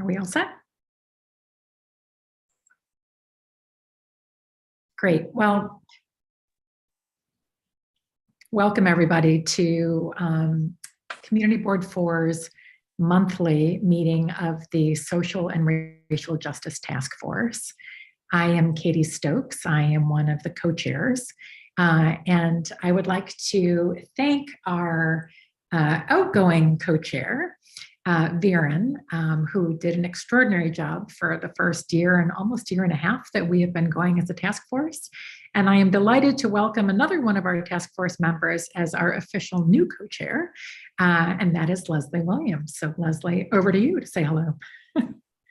Are we all set? Great. Well, welcome everybody to Community Board 4's monthly meeting of the Social and Racial Justice Task Force. I am Katie Stokes. I am one of the co-chairs. And I would like to thank our outgoing co-chair, Viren, who did an extraordinary job for the first year and almost year and a half that we have been going as a task force. And I am delighted to welcome another one of our task force members as our official new co-chair, and that is Leslie Williams. So Leslie, over to you to say hello.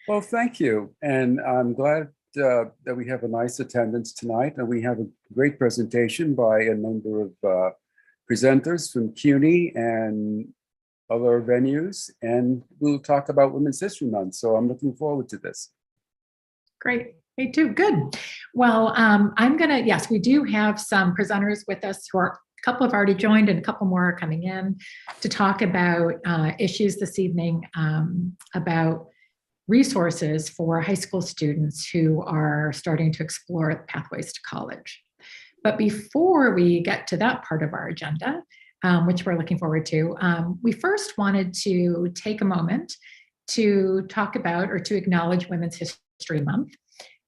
Well, thank you. And I'm glad that we have a nice attendance tonight, and we have a great presentation by a number of presenters from CUNY and other venues, and we'll talk about Women's History Month. So I'm looking forward to this. Great. Me too. Good. Well, I'm going to, yes, we do have some presenters with us who are, a couple have already joined and a couple more are coming in to talk about issues this evening about resources for high school students who are starting to explore pathways to college. But before we get to that part of our agenda, which we're looking forward to, we first wanted to take a moment to talk about or to acknowledge Women's History Month,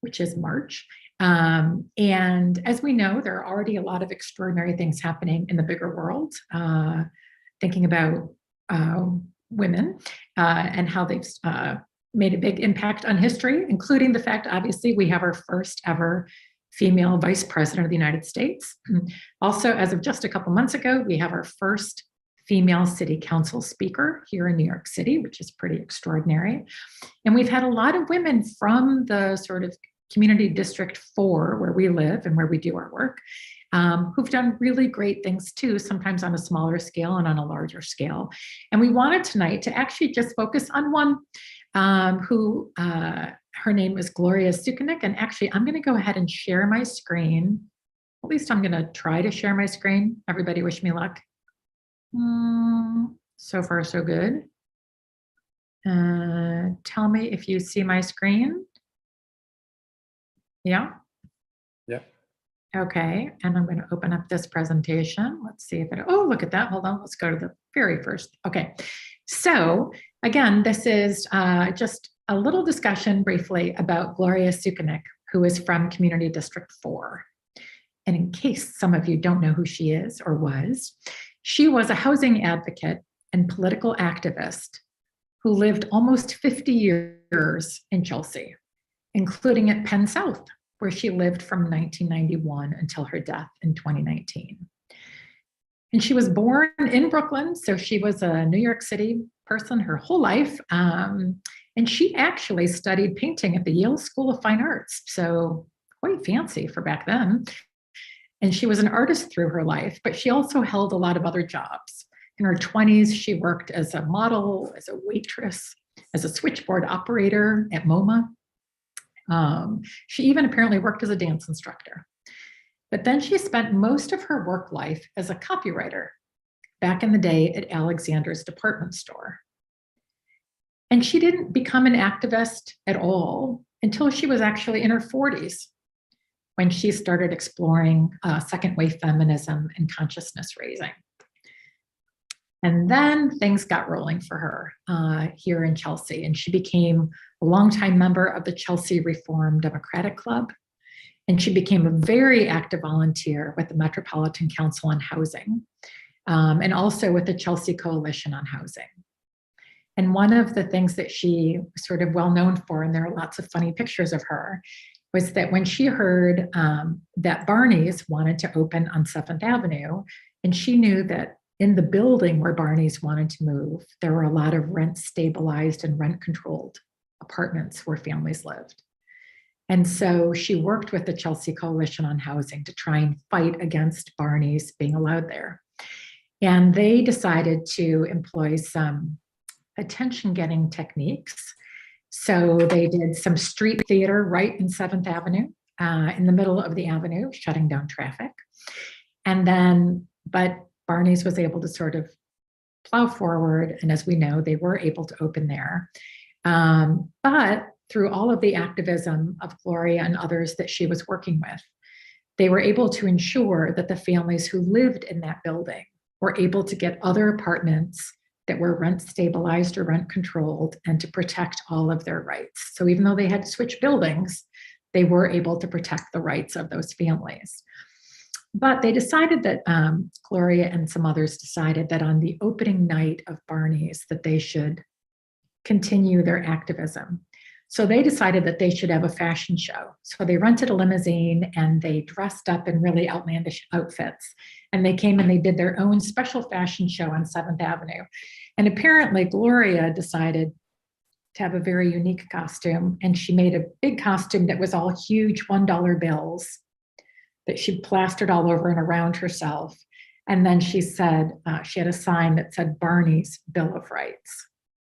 which is March. And as we know, there are already a lot of extraordinary things happening in the bigger world, thinking about women and how they've made a big impact on history, including the fact, obviously, we have our first ever female vice president of the United States. Also, as of just a couple months ago, we have our first female city council speaker here in New York City, which is pretty extraordinary. And we've had a lot of women from the sort of community district 4 where we live and where we do our work, who've done really great things too, sometimes on a smaller scale and on a larger scale. And we wanted tonight to actually just focus on one who, her name is Gloria Sukanik. And actually, I'm going to go ahead and share my screen. At least I'm going to try to share my screen. Everybody wish me luck. So far, so good. Tell me if you see my screen. Yeah? Yeah. Okay, and I'm going to open up this presentation. Let's see if it, oh, look at that. Hold on, let's go to the very first. Okay, so again, this is just a little discussion briefly about Gloria Sukanik, who is from Community District 4. And in case some of you don't know who she is or was, she was a housing advocate and political activist who lived almost 50 years in Chelsea, including at Penn South, where she lived from 1991 until her death in 2019. And she was born in Brooklyn, so she was a New York City person her whole life. And she actually studied painting at the Yale School of Fine Arts, so quite fancy for back then. And she was an artist through her life, but she also held a lot of other jobs. In her 20s, she worked as a model, as a waitress, as a switchboard operator at MoMA. She even apparently worked as a dance instructor. But then she spent most of her work life as a copywriter back in the day at Alexander's department store. And she didn't become an activist at all until she was actually in her 40s, when she started exploring second wave feminism and consciousness raising. And then things got rolling for her here in Chelsea, and she became a longtime member of the Chelsea Reform Democratic Club. And she became a very active volunteer with the Metropolitan Council on Housing, and also with the Chelsea Coalition on Housing. And one of the things that she was sort of well known for, and there are lots of funny pictures of her, was that when she heard that Barney's wanted to open on 7th Avenue, and she knew that in the building where Barney's wanted to move, there were a lot of rent stabilized and rent controlled apartments where families lived. And so she worked with the Chelsea Coalition on Housing to try and fight against Barney's being allowed there. And they decided to employ some attention-getting techniques. So they did some street theater right in 7th Avenue, in the middle of the avenue, shutting down traffic. And then, but Barney's was able to sort of plow forward. And as we know, they were able to open there. But through all of the activism of Gloria and others that she was working with, they were able to ensure that the families who lived in that building were able to get other apartments that were rent stabilized or rent controlled, and to protect all of their rights. So even though they had to switch buildings, they were able to protect the rights of those families. But they decided that Gloria and some others decided that on the opening night of Barney's that they should continue their activism. So they decided that they should have a fashion show. So they rented a limousine and they dressed up in really outlandish outfits. And they came and they did their own special fashion show on 7th Avenue. And apparently Gloria decided to have a very unique costume. And she made a big costume that was all huge $1 bills that she plastered all over and around herself. And then she said, she had a sign that said Barney's Bill of Rights,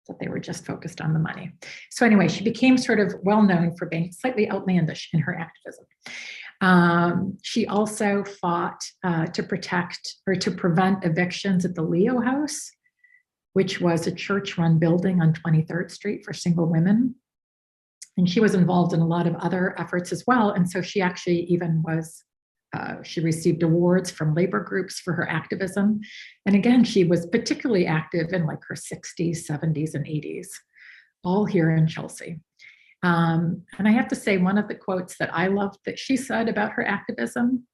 that they were just focused on the money. So anyway, she became sort of well-known for being slightly outlandish in her activism. She also fought to protect or to prevent evictions at the Leo House, which was a church-run building on 23rd Street for single women. And she was involved in a lot of other efforts as well. And so she actually even was, she received awards from labor groups for her activism. And again, she was particularly active in like her 60s, 70s, and 80s, all here in Chelsea. And I have to say, one of the quotes that I loved that she said about her activism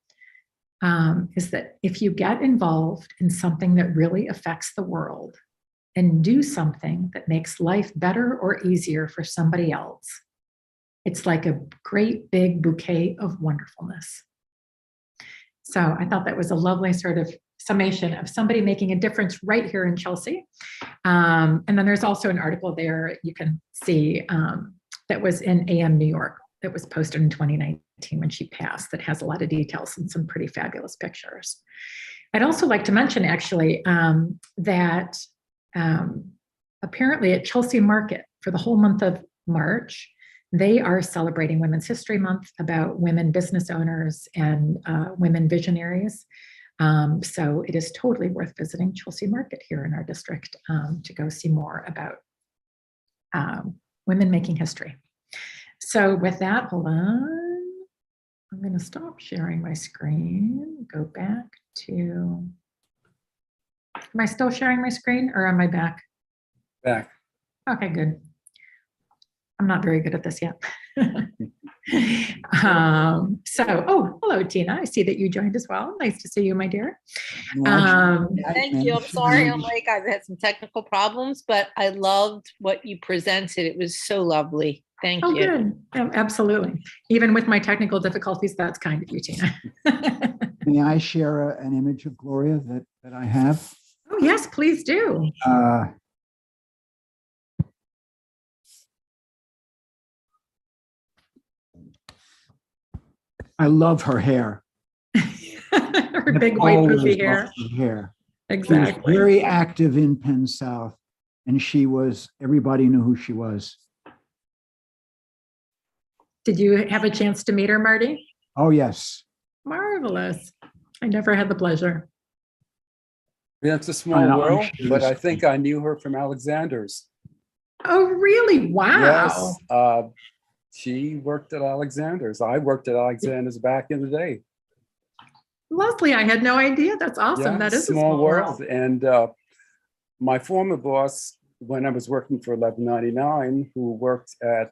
is that if you get involved in something that really affects the world and do something that makes life better or easier for somebody else, it's like a great big bouquet of wonderfulness. So I thought that was a lovely sort of summation of somebody making a difference right here in Chelsea. And then there's also an article there you can see that was in AM New York that was posted in 2019 when she passed, that has a lot of details and some pretty fabulous pictures. I'd also like to mention actually that apparently at Chelsea Market for the whole month of March, they are celebrating Women's History Month, about women business owners and women visionaries. So it is totally worth visiting Chelsea Market here in our district to go see more about women making history. So with that, hold on. I'm going to stop sharing my screen, go back to, am I still sharing my screen or am I back? Back. Okay, good. I'm not very good at this yet. Oh, hello, Tina. I see that you joined as well. Nice to see you, my dear. Thank you. I'm sorry I'm late. I've had some technical problems, but I loved what you presented. It was so lovely. Thank you. Good. Oh, absolutely. Even with my technical difficulties, that's kind of you, Tina. May I share an image of Gloria that I have? Oh, yes, please do. I love her hair. Her big white poofy hair. Exactly. She was very active in Penn South, and everybody knew who she was. Did you have a chance to meet her, Marty? Oh, yes. Marvelous. I never had the pleasure. Yeah, it's a small world, but I think I knew her from Alexander's. Oh, really? Wow. Yes. She worked at Alexander's. I worked at Alexander's back in the day. Leslie, I had no idea. That's awesome. Yeah, that is small world. And my former boss, when I was working for 1199, who worked at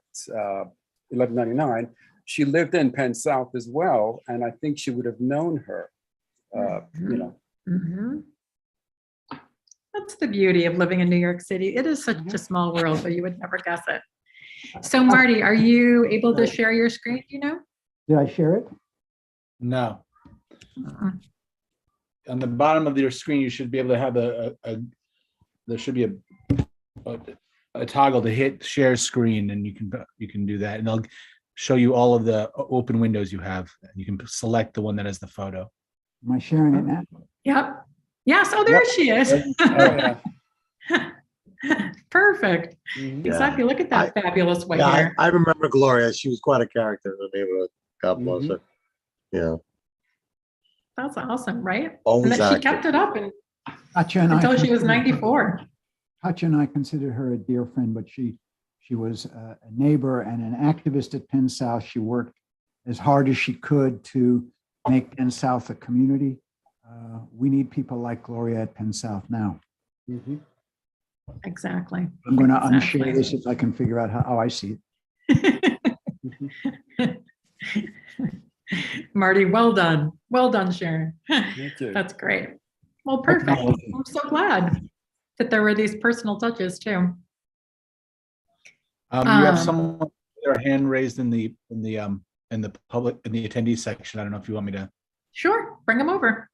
1199, she lived in Penn South as well. And I think she would have known her, you know. Mm-hmm. That's the beauty of living in New York City. It is such a small world, but you would never guess it. So Marty, are you able to share your screen, you know? Did I share it? No. On the bottom of your screen, you should be able to have there should be a toggle to hit share screen, and you can do that, and they'll show you all of the open windows you have, and you can select the one that has the photo. Am I sharing it now? Yep. Yes. Oh, there she is. Oh, yeah. Perfect. Exactly. Look at that fabulous white hair. I remember Gloria. She was quite a character in the neighborhood. God bless her. Yeah. That's awesome, right? Always and that she active. kept it up Katya and until I she was 94. Katya and I considered her a dear friend, but she She was a neighbor and an activist at Penn South. She worked as hard as she could to make Penn South a community. We need people like Gloria at Penn South now. Mhm. Exactly. I'm going to Exactly. unshare this if I can figure out how I see it. Marty, well done. Well done, Sharon. Thank you. That's great. Well, perfect. Technology. I'm so glad that there were these personal touches too. You have Um, someone with their hand raised in the public, in the attendee section. I don't know if you want me to. Sure, bring them over.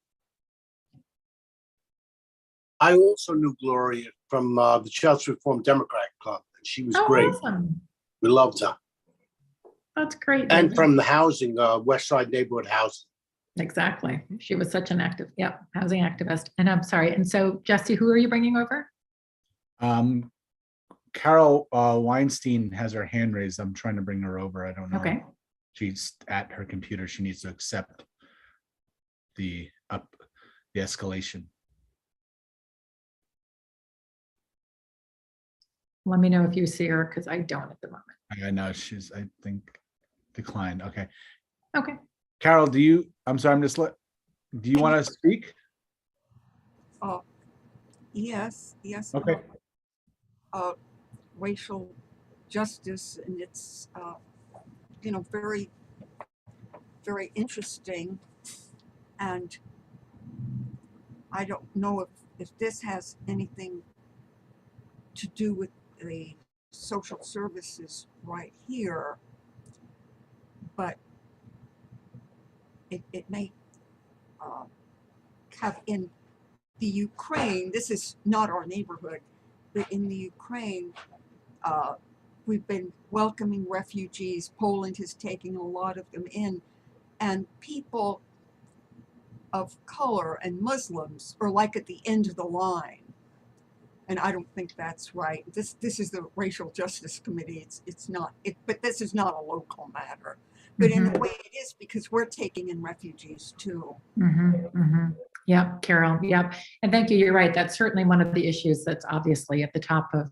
I also knew Gloria from the Chelsea Reform Democrat Club, and she was Oh, great. awesome. We loved her. That's great. And David. from the housing, West Side Neighborhood Housing. Exactly. She was such an active, housing activist. And I'm sorry. And so, Jesse, who are you bringing over? Carol Weinstein has her hand raised. I'm trying to bring her over. I don't know. Okay. She's at her computer. She needs to accept the escalation. Let me know if you see her because I don't at the moment. I know she's, I think, declined. Okay. Okay. Carol, do you want to speak? Yes. Okay. Racial justice, and it's very, very interesting. And I don't know if this has anything to do with the social services right here, but it may have in the Ukraine. This is not our neighborhood, but in the Ukraine, we've been welcoming refugees. Poland is taking a lot of them in, and people of color and Muslims are like at the end of the line. And I don't think that's right. This is the Racial Justice Committee. It's not it, but this is not a local matter. But in a way, it is, because we're taking in refugees too. Yep, Carol. Yep. And thank you. You're right. That's certainly one of the issues that's obviously at the top of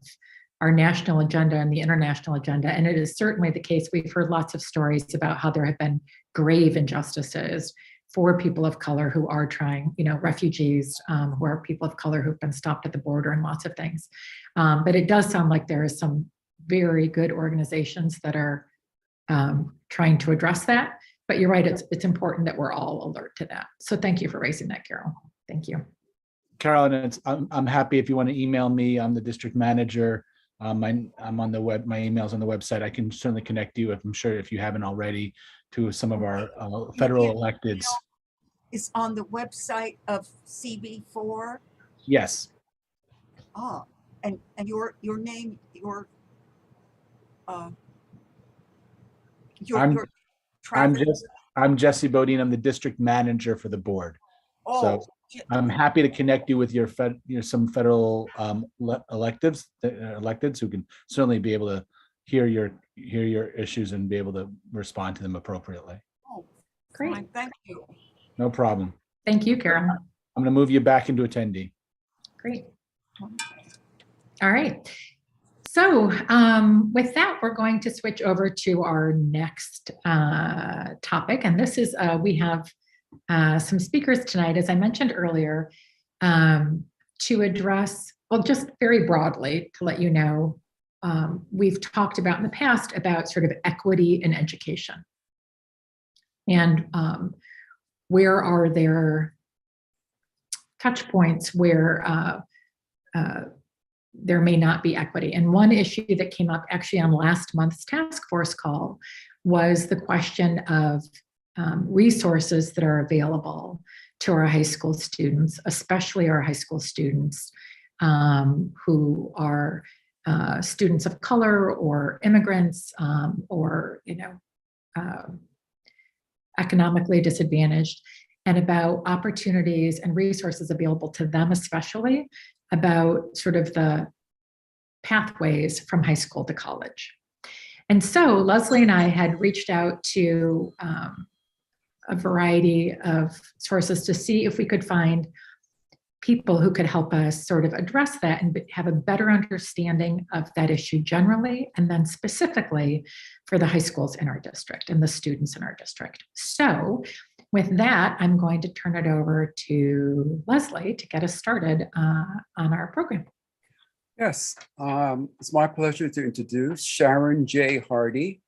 our national agenda and the international agenda. And it is certainly the case. We've heard lots of stories about how there have been grave injustices for people of color who are trying, refugees, who are people of color who've been stopped at the border and lots of things. But it does sound like there is some very good organizations that are trying to address that. But you're right, it's important that we're all alert to that. So thank you for raising that, Carol. Thank you. Carol, and I'm happy if you want to email me. I'm the district manager. I'm on the web. My email's on the website. I can certainly connect you, I'm sure, if you haven't already, to some of our federal electeds. Is on the website of CB4. Yes. Ah, and your name, I'm Jesse Bodine. I'm the district manager for the board. So I'm happy to connect you with some federal electeds who can certainly be able to hear your issues and be able to respond to them appropriately. Oh, Great. fine. Thank you. No problem. Thank you, Carol. I'm going to move you back into attendee. Great. All right. So with that, we're going to switch over to our next topic. And this is, we have some speakers tonight, as I mentioned earlier, to address, well, just very broadly, to let you know, we've talked about in the past about sort of equity in education. And where are there touch points where there may not be equity? And one issue that came up actually on last month's task force call was the question of resources that are available to our high school students, especially our high school students who are students of color or immigrants or economically disadvantaged, and about opportunities and resources available to them, especially about sort of the pathways from high school to college. And so Leslie and I had reached out to a variety of sources to see if we could find people who could help us sort of address that and have a better understanding of that issue generally, and then specifically for the high schools in our district and the students in our district. So with that, I'm going to turn it over to Leslie to get us started on our program. Yes, it's my pleasure to introduce Sharon J Hardy,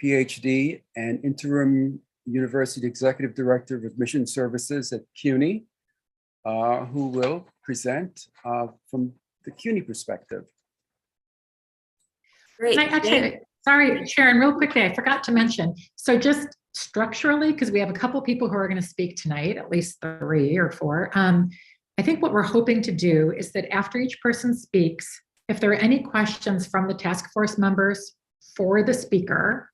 PhD and Interim University Executive Director of Admission Services at CUNY, who will present from the CUNY perspective. Great. Sorry, Sharon, real quickly, I forgot to mention. So just structurally, because we have a couple people who are going to speak tonight, at least 3 or 4. I think what we're hoping to do is that after each person speaks, if there are any questions from the task force members for the speaker,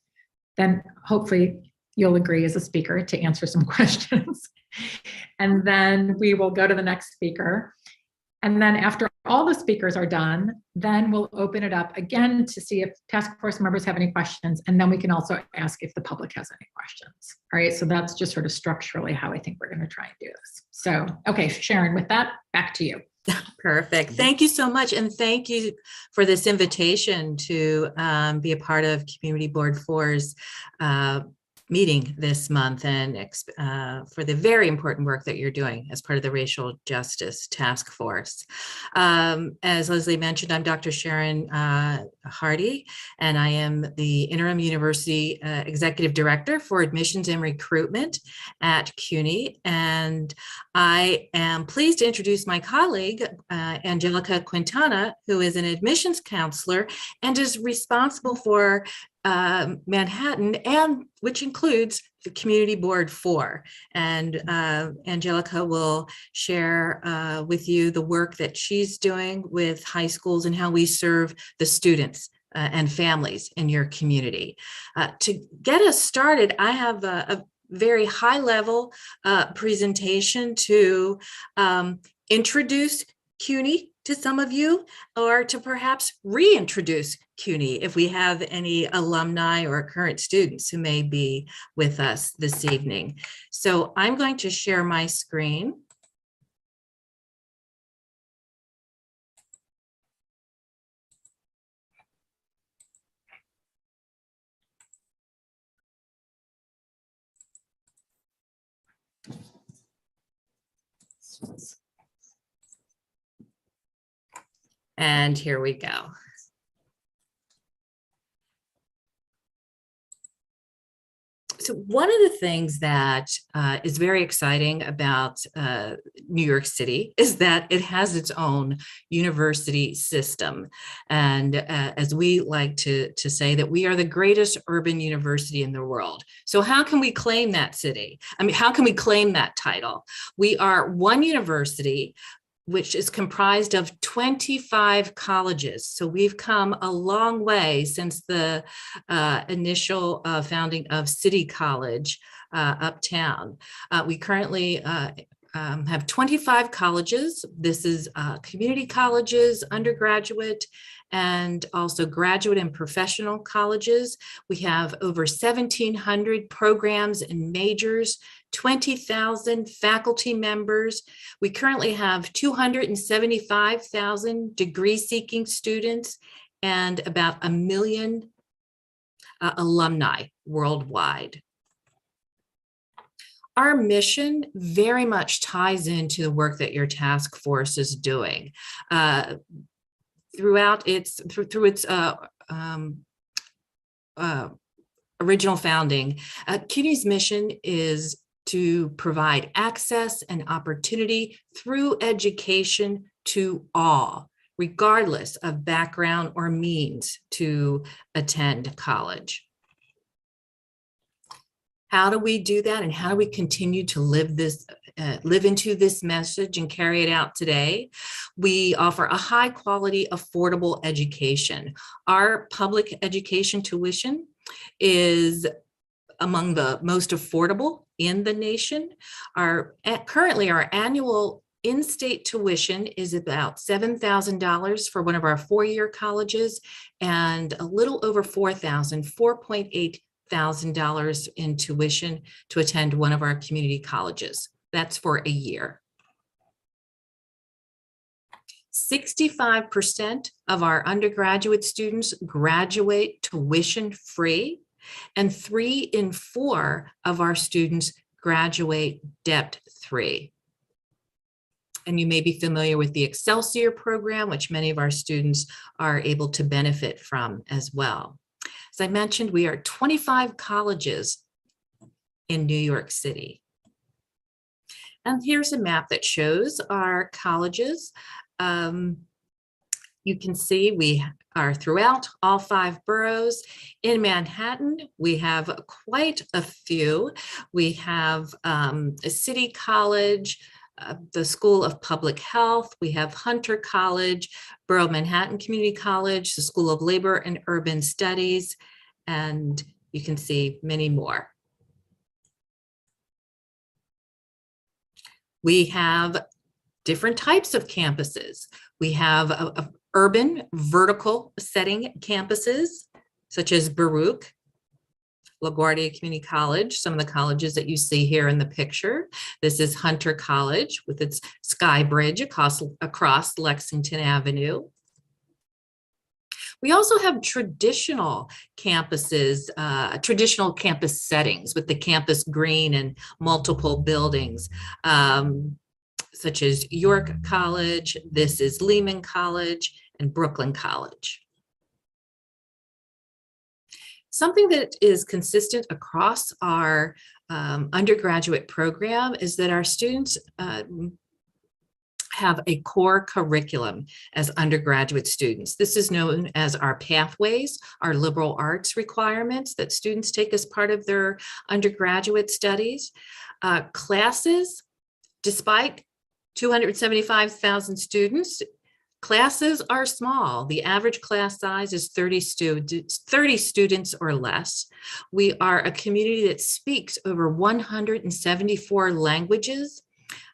then hopefully you'll agree as a speaker to answer some questions. And then we will go to the next speaker. And then after all the speakers are done, then we'll open it up again to see if task force members have any questions. And then we can also ask if the public has any questions. All right, so that's just sort of structurally how I think we're going to try and do this. So, okay, Sharon, with that, back to you. Perfect. Thank you so much. And thank you for this invitation to be a part of Community Board 4's meeting this month, and for the very important work that you're doing as part of the Racial Justice Task Force. As Leslie mentioned, I'm Dr. Sharon Hardy, and I am the Interim University Executive Director for Admissions and Recruitment at CUNY. And I am pleased to introduce my colleague, Angelica Quintana, who is an admissions counselor and is responsible for Manhattan, and which includes the Community Board 4. And Angelica will share with you the work that she's doing with high schools and how we serve the students and families in your community. To get us started, I have a very high level presentation to introduce CUNY to some of you, or to perhaps reintroduce CUNY if we have any alumni or current students who may be with us this evening. So I'm going to share my screen. And here we go. So one of the things that is very exciting about New York City is that it has its own university system. And as we like to say, that we are the greatest urban university in the world. So how can we claim that city? I mean, how can we claim that title? We are one university which is comprised of 25 colleges. So we've come a long way since the initial founding of City College uptown. We currently have 25 colleges. This is community colleges, undergraduate, and also graduate and professional colleges. We have over 1,700 programs and majors, 20,000 faculty members. We currently have 275,000 degree-seeking students and about 1 million alumni worldwide. Our mission very much ties into the work that your task force is doing. Throughout its original founding, CUNY's mission is to provide access and opportunity through education to all, regardless of background or means to attend college. How do we do that, and how do we continue to live into this message and carry it out today? We offer a high quality, affordable education. Our public education tuition is among the most affordable in the nation. Currently, our annual in-state tuition is about $7,000 for one of our four-year colleges, and a little over $4,800 in tuition to attend one of our community colleges. That's for a year. 65% of our undergraduate students graduate tuition free, and 3 in 4 of our students graduate debt free. And you may be familiar with the Excelsior program, which many of our students are able to benefit from as well. As I mentioned, we are 25 colleges in New York City. And here's a map that shows our colleges. You can see we are throughout all 5 boroughs. In Manhattan, we have quite a few. We have a City College, the School of Public Health, we have Hunter College, Borough Manhattan Community College, the School of Labor and Urban Studies, and you can see many more. We have different types of campuses. We have urban vertical setting campuses, such as Baruch, LaGuardia Community College, some of the colleges that you see here in the picture. This is Hunter College with its sky bridge across Lexington Avenue. We also have traditional campuses, traditional campus settings with the campus green and multiple buildings, such as York College. This is Lehman College and Brooklyn College. Something that is consistent across our undergraduate program is that our students have a core curriculum as undergraduate students. This is known as our pathways, our liberal arts requirements that students take as part of their undergraduate studies. Classes, despite 275,000 students, classes are small. The average class size is 30 students or less. We are a community that speaks over 174 languages.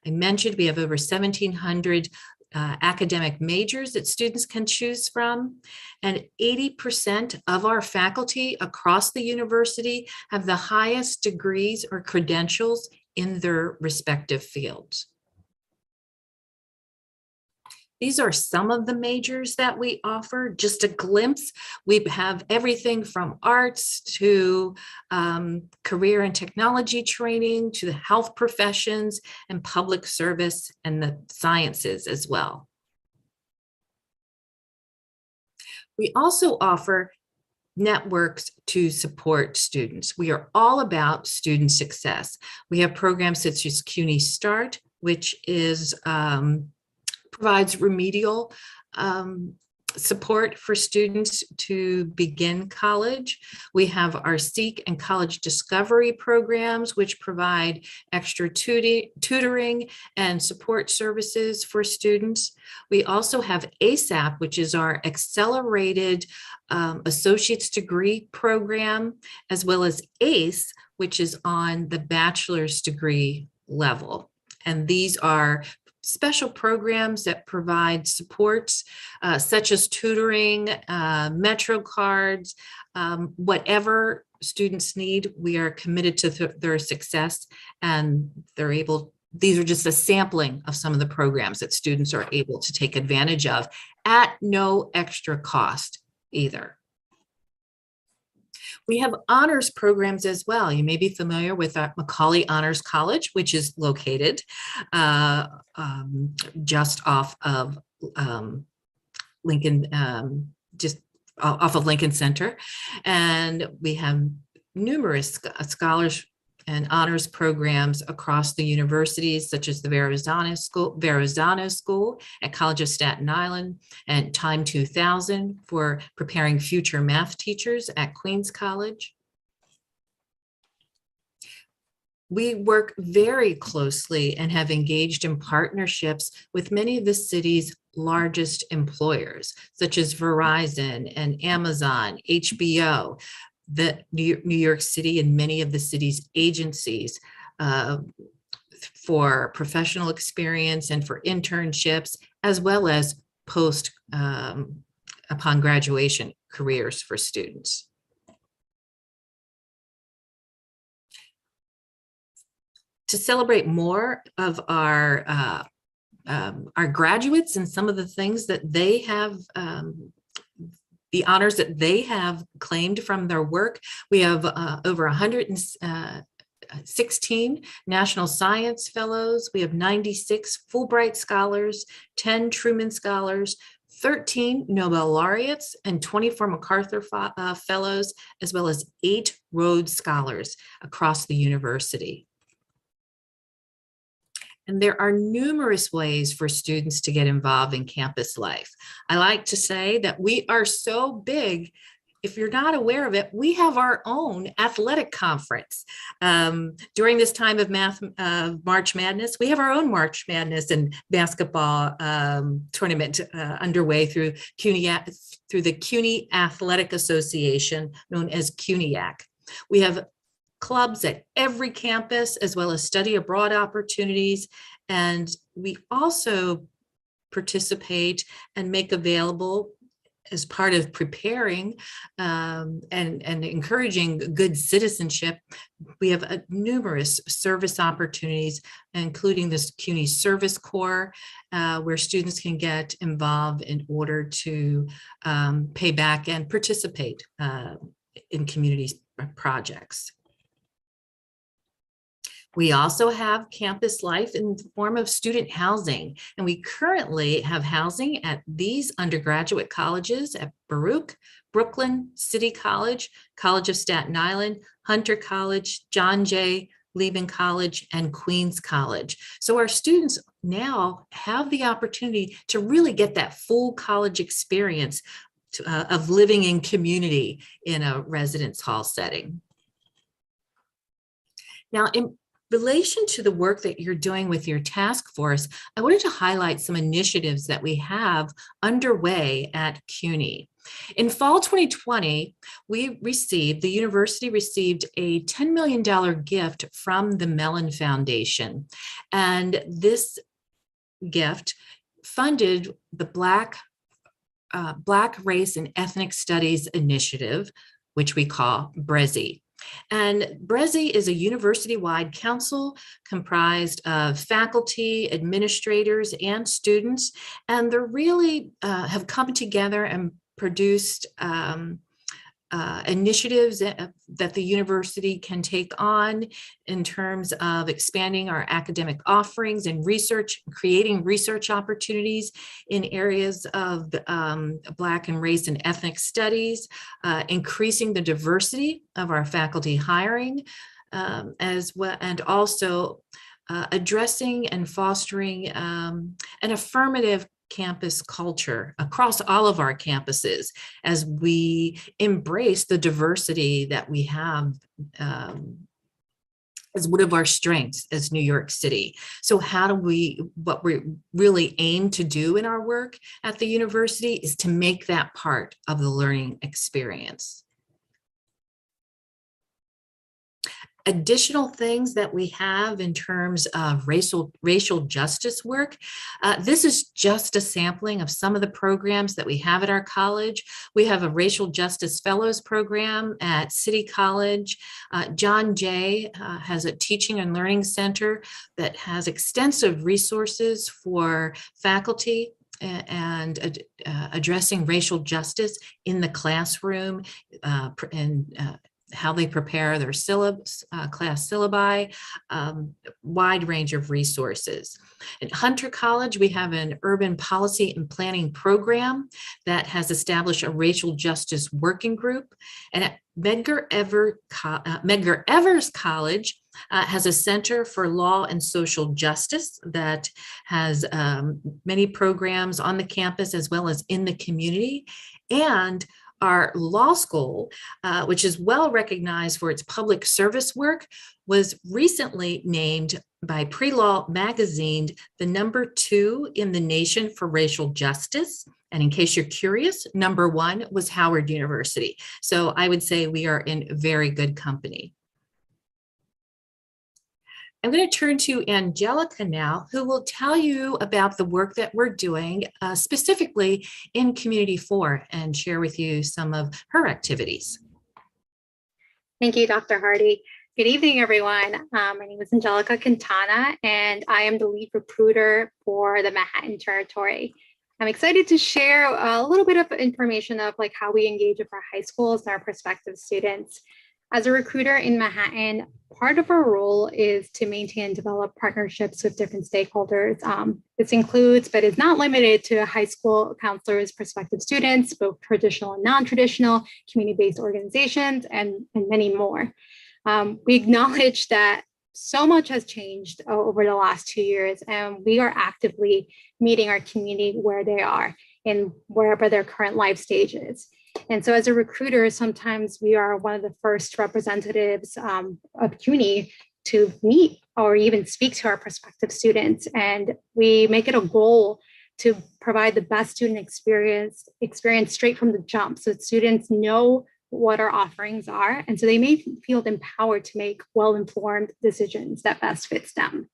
I mentioned we have over 1,700 academic majors that students can choose from, and 80% of our faculty across the university have the highest degrees or credentials in their respective fields. These are some of the majors that we offer. Just a glimpse, we have everything from arts to career and technology training to the health professions and public service and the sciences as well. We also offer networks to support students. We are all about student success. We have programs such as CUNY Start, which is provides remedial support for students to begin college. We have our Seek and College Discovery programs, which provide extra tutoring and support services for students. We also have ASAP, which is our accelerated associate's degree program, as well as ACE, which is on the bachelor's degree level. And these are special programs that provide supports such as tutoring, Metro cards, whatever students need. We are committed to their success, and these are just a sampling of some of the programs that students are able to take advantage of at no extra cost either. We have honors programs as well. You may be familiar with Macaulay Honors College, which is located just off of Lincoln, just off of Lincoln Center. And we have numerous scholars and honors programs across the universities, such as the Verrazano School at College of Staten Island, and Time 2000 for preparing future math teachers at Queens College. We work very closely and have engaged in partnerships with many of the city's largest employers, such as Verizon and Amazon, HBO, the New York City, and many of the city's agencies for professional experience and for internships, as well as post upon graduation careers for students. To celebrate more of our our graduates and some of the things that they have, the honors that they have claimed from their work. We have over 116 National Science Fellows. We have 96 Fulbright Scholars, 10 Truman Scholars, 13 Nobel Laureates, and 24 MacArthur Fellows, as well as 8 Rhodes Scholars across the university. And there are numerous ways for students to get involved in campus life. I like to say that we are so big. If you're not aware of it, we have our own athletic conference. During this time of March Madness, we have our own March Madness and basketball tournament underway through the CUNY Athletic Association, known as CUNYAC. We have clubs at every campus, as well as study abroad opportunities. And we also participate and make available, as part of preparing and encouraging good citizenship, we have numerous service opportunities, including this CUNY Service Corps, where students can get involved in order to pay back and participate in community projects. We also have campus life in the form of student housing, and we currently have housing at these undergraduate colleges at Baruch, Brooklyn, City College, College of Staten Island, Hunter College, John Jay, Lehman College, and Queens College. So our students now have the opportunity to really get that full college experience of living in community in a residence hall setting. Now, in relation to the work that you're doing with your task force, I wanted to highlight some initiatives that we have underway at CUNY. In fall 2020, the university received a $10 million gift from the Mellon Foundation. And this gift funded the Black Race and Ethnic Studies Initiative, which we call BRESI. And BRESI is a university-wide council comprised of faculty, administrators, and students, and they really have come together and produced initiatives that the university can take on in terms of expanding our academic offerings and research, creating research opportunities in areas of Black and race and ethnic studies, increasing the diversity of our faculty hiring, as well, and also addressing and fostering an affirmative campus culture across all of our campuses as we embrace the diversity that we have as one of our strengths as New York City. So what we really aim to do in our work at the university is to make that part of the learning experience. Additional things that we have in terms of racial justice work. This is just a sampling of some of the programs that we have at our college. We have a Racial Justice Fellows program at City College. John Jay has a teaching and learning center that has extensive resources for faculty and addressing racial justice in the classroom and how they prepare their syllabus, class syllabi, wide range of resources. At Hunter College, we have an urban policy and planning program that has established a racial justice working group. And at Medgar Evers College has a Center for Law and Social Justice that has many programs on the campus as well as in the community. And our law school, which is well recognized for its public service work, was recently named by Pre-Law Magazine the #2 in the nation for racial justice. And in case you're curious, #1 was Howard University. So I would say we are in very good company. I'm going to turn to Angelica now, who will tell you about the work that we're doing specifically in Community 4 and share with you some of her activities. Thank you, Dr. Hardy. Good evening, everyone. My name is Angelica Quintana, and I am the lead recruiter for the Manhattan territory. I'm excited to share a little bit of information of like how we engage with our high schools and our prospective students. As a recruiter in Manhattan, part of our role is to maintain and develop partnerships with different stakeholders. This includes, but is not limited to, high school counselors, prospective students, both traditional and non-traditional, community-based organizations, and many more. We acknowledge that so much has changed over the last 2 years, and we are actively meeting our community where they are and wherever their current life stage is. And so as a recruiter, sometimes we are one of the first representatives of CUNY to meet or even speak to our prospective students. And we make it a goal to provide the best student experience straight from the jump, so that students know what our offerings are. And so they may feel empowered to make well-informed decisions that best fits them.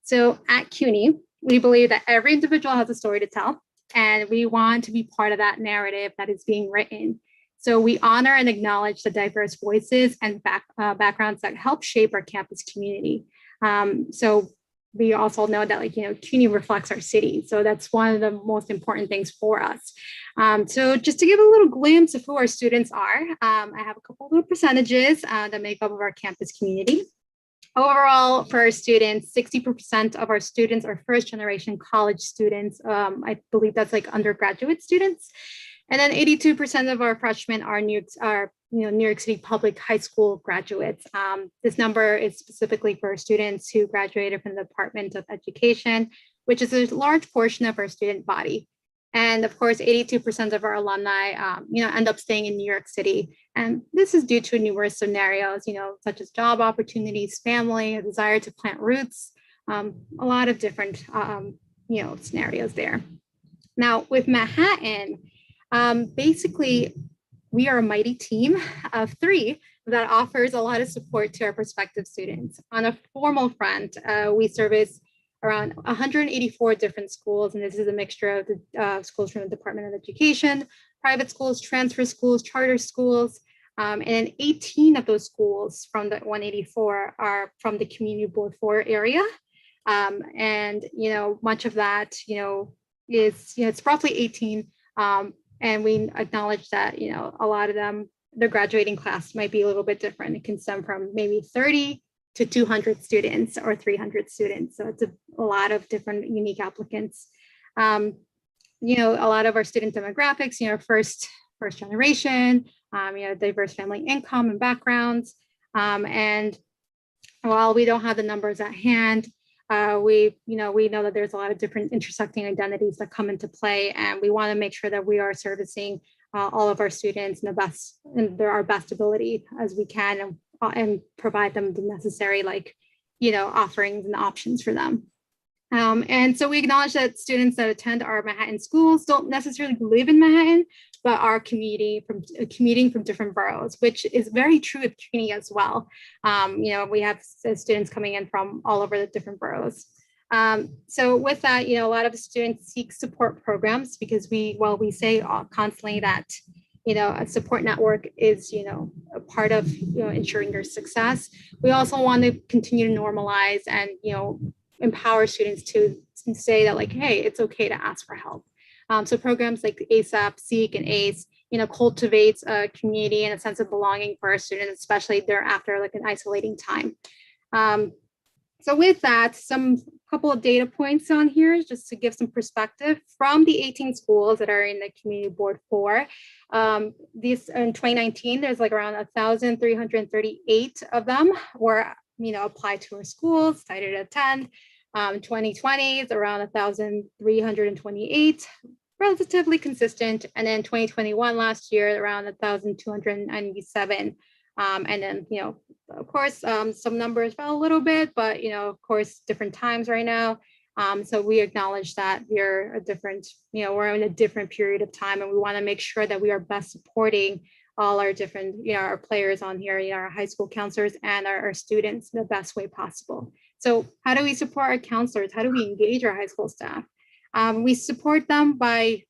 So at CUNY, we believe that every individual has a story to tell, and we want to be part of that narrative that is being written. So we honor and acknowledge the diverse voices and backgrounds that help shape our campus community. So we also know that, like, CUNY reflects our city. So that's one of the most important things for us. So just to give a little glimpse of who our students are, I have a couple of little percentages that make up of our campus community. Overall, for our students, 60% of our students are first generation college students. I believe that's like undergraduate students. And then 82% of our freshmen are New York City public high school graduates. This number is specifically for students who graduated from the Department of Education, which is a large portion of our student body. And of course, 82% of our alumni, end up staying in New York City. And this is due to numerous scenarios, such as job opportunities, family, a desire to plant roots, a lot of different, scenarios there. Now with Manhattan, basically, we are a mighty team of 3 that offers a lot of support to our prospective students. On a formal front, we service around 184 different schools, and this is a mixture of the schools from the Department of Education, private schools, transfer schools, charter schools, and 18 of those schools from the 184 are from the Community Board 4 area. And much of that, is, it's roughly 18. And we acknowledge that, a lot of them, the graduating class might be a little bit different. It can stem from maybe 30 to 200 students or 300 students. So it's a lot of different unique applicants. A lot of our student demographics, first generation, diverse family income and backgrounds. And while we don't have the numbers at hand, we know that there's a lot of different intersecting identities that come into play, and we want to make sure that we are servicing all of our students in our best ability as we can, and provide them the necessary, offerings and options for them. And so we acknowledge that students that attend our Manhattan schools don't necessarily live in Manhattan, but are commuting from different boroughs, which is very true of CUNY as well. We have students coming in from all over the different boroughs. So with that, a lot of students seek support programs, because we say constantly that, a support network is, a part of, ensuring your success. We also want to continue to normalize and, empower students to say that, like, hey, it's okay to ask for help. So programs like ASAP, SEEK, and ACE, cultivates a community and a sense of belonging for our students, especially thereafter, like an isolating time. So with that, couple of data points on here, just to give some perspective from the 18 schools that are in the Community Board 4. These in 2019, there's like around 1,338 of them were, applied to our schools, cited at 10. 2020 is around 1,328, relatively consistent. And then 2021 last year, around 1,297. And then, of course, some numbers fell a little bit, but, of course, different times right now. So we acknowledge that we're we're in a different period of time, and we want to make sure that we are best supporting all our different, our players on here, our high school counselors and our students in the best way possible. So how do we support our counselors? How do we engage our high school staff? We support them by,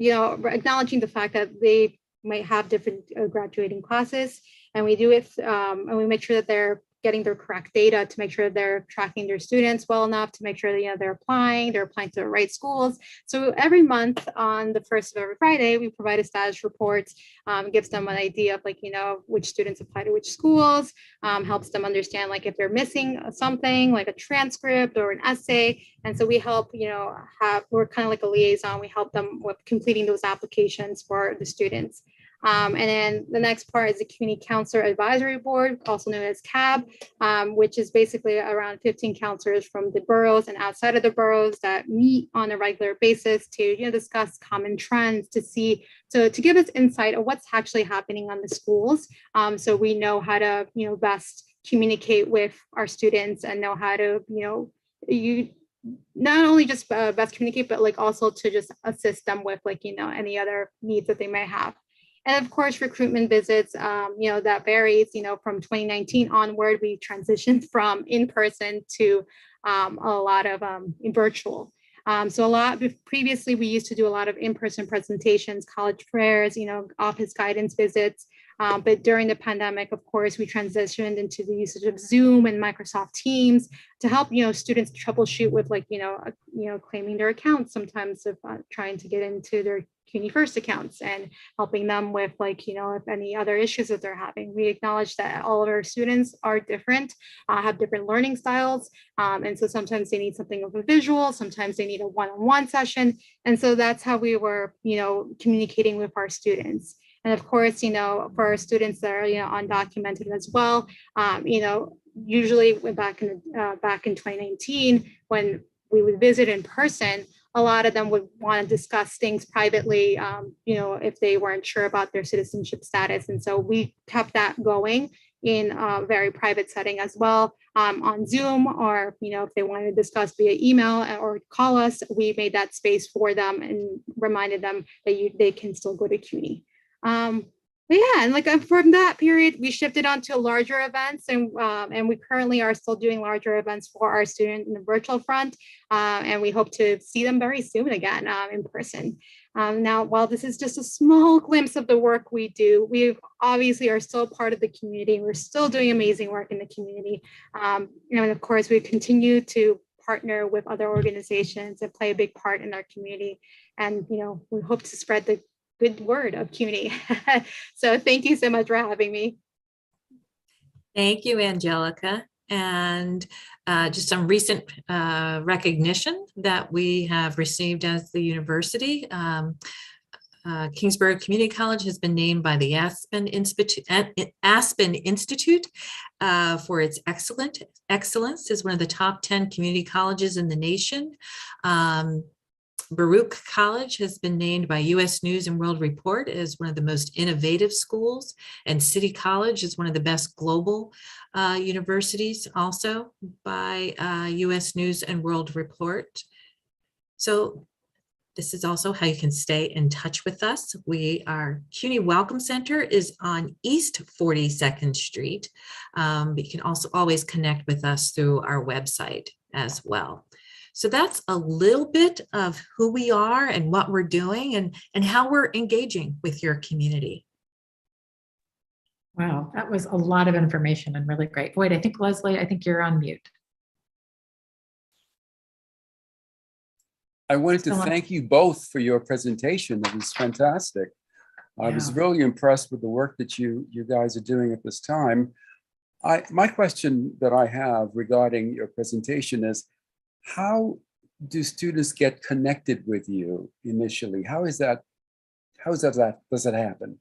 acknowledging the fact that they might have different graduating classes, and we do it, and we make sure that they're getting their correct data to make sure they're tracking their students well enough to make sure that, they're applying to the right schools. So every month on the first of every Friday, we provide a status report, gives them an idea of which students apply to which schools, helps them understand if they're missing something like a transcript or an essay. And so we help, we're kind of like a liaison. We help them with completing those applications for the students. And then the next part is the CUNY Counselor Advisory Board, also known as CAB, which is basically around 15 counselors from the boroughs and outside of the boroughs that meet on a regular basis to discuss common trends, to give us insight of what's actually happening on the schools, so we know how to best communicate with our students and know how to not only just best communicate, but also to just assist them with any other needs that they may have. And of course, recruitment visits, that varies, from 2019 onward, we transitioned from in-person to a lot of virtual. So previously we used to do a lot of in-person presentations, college fairs, office guidance visits. But during the pandemic, of course, we transitioned into the usage of Zoom and Microsoft Teams to help, students troubleshoot with claiming their accounts, sometimes of trying to get into their CUNY First accounts and helping them with if any other issues that they're having. We acknowledge that all of our students are different, have different learning styles. And so sometimes they need something of a visual, sometimes they need a one-on-one session. And so that's how we were, communicating with our students. And of course, for our students that are, undocumented as well, usually back in 2019, when we would visit in person, a lot of them would want to discuss things privately, if they weren't sure about their citizenship status. And so we kept that going in a very private setting as well, on Zoom, or, if they wanted to discuss via email or call us, we made that space for them and reminded them that they can still go to CUNY. But yeah, and from that period, we shifted on to larger events, and we currently are still doing larger events for our students in the virtual front, and we hope to see them very soon again in person. Now, while this is just a small glimpse of the work we do, we obviously are still part of the community. We're still doing amazing work in the community, and of course, we continue to partner with other organizations that play a big part in our community, and we hope to spread the good word of CUNY. So thank you so much for having me. Thank you, Angelica. And just some recent recognition that we have received as the university. Kingsborough Community College has been named by the Aspen Institute for its excellence as one of the top 10 community colleges in the nation. Baruch College has been named by U.S. News and World Report as one of the most innovative schools, and City College is one of the best global universities, also by U.S. News and World Report. So this is also how you can stay in touch with us. Our CUNY Welcome Center is on East 42nd Street. But you can also always connect with us through our website as well. So that's a little bit of who we are and what we're doing and how we're engaging with your community. Wow, that was a lot of information and really great. Wait, I think Leslie, you're on mute. I wanted to thank you both for your presentation. It was fantastic. I was really impressed with the work that you guys are doing at this time. My question that I have regarding your presentation is, how do students get connected with you initially? Does that happen?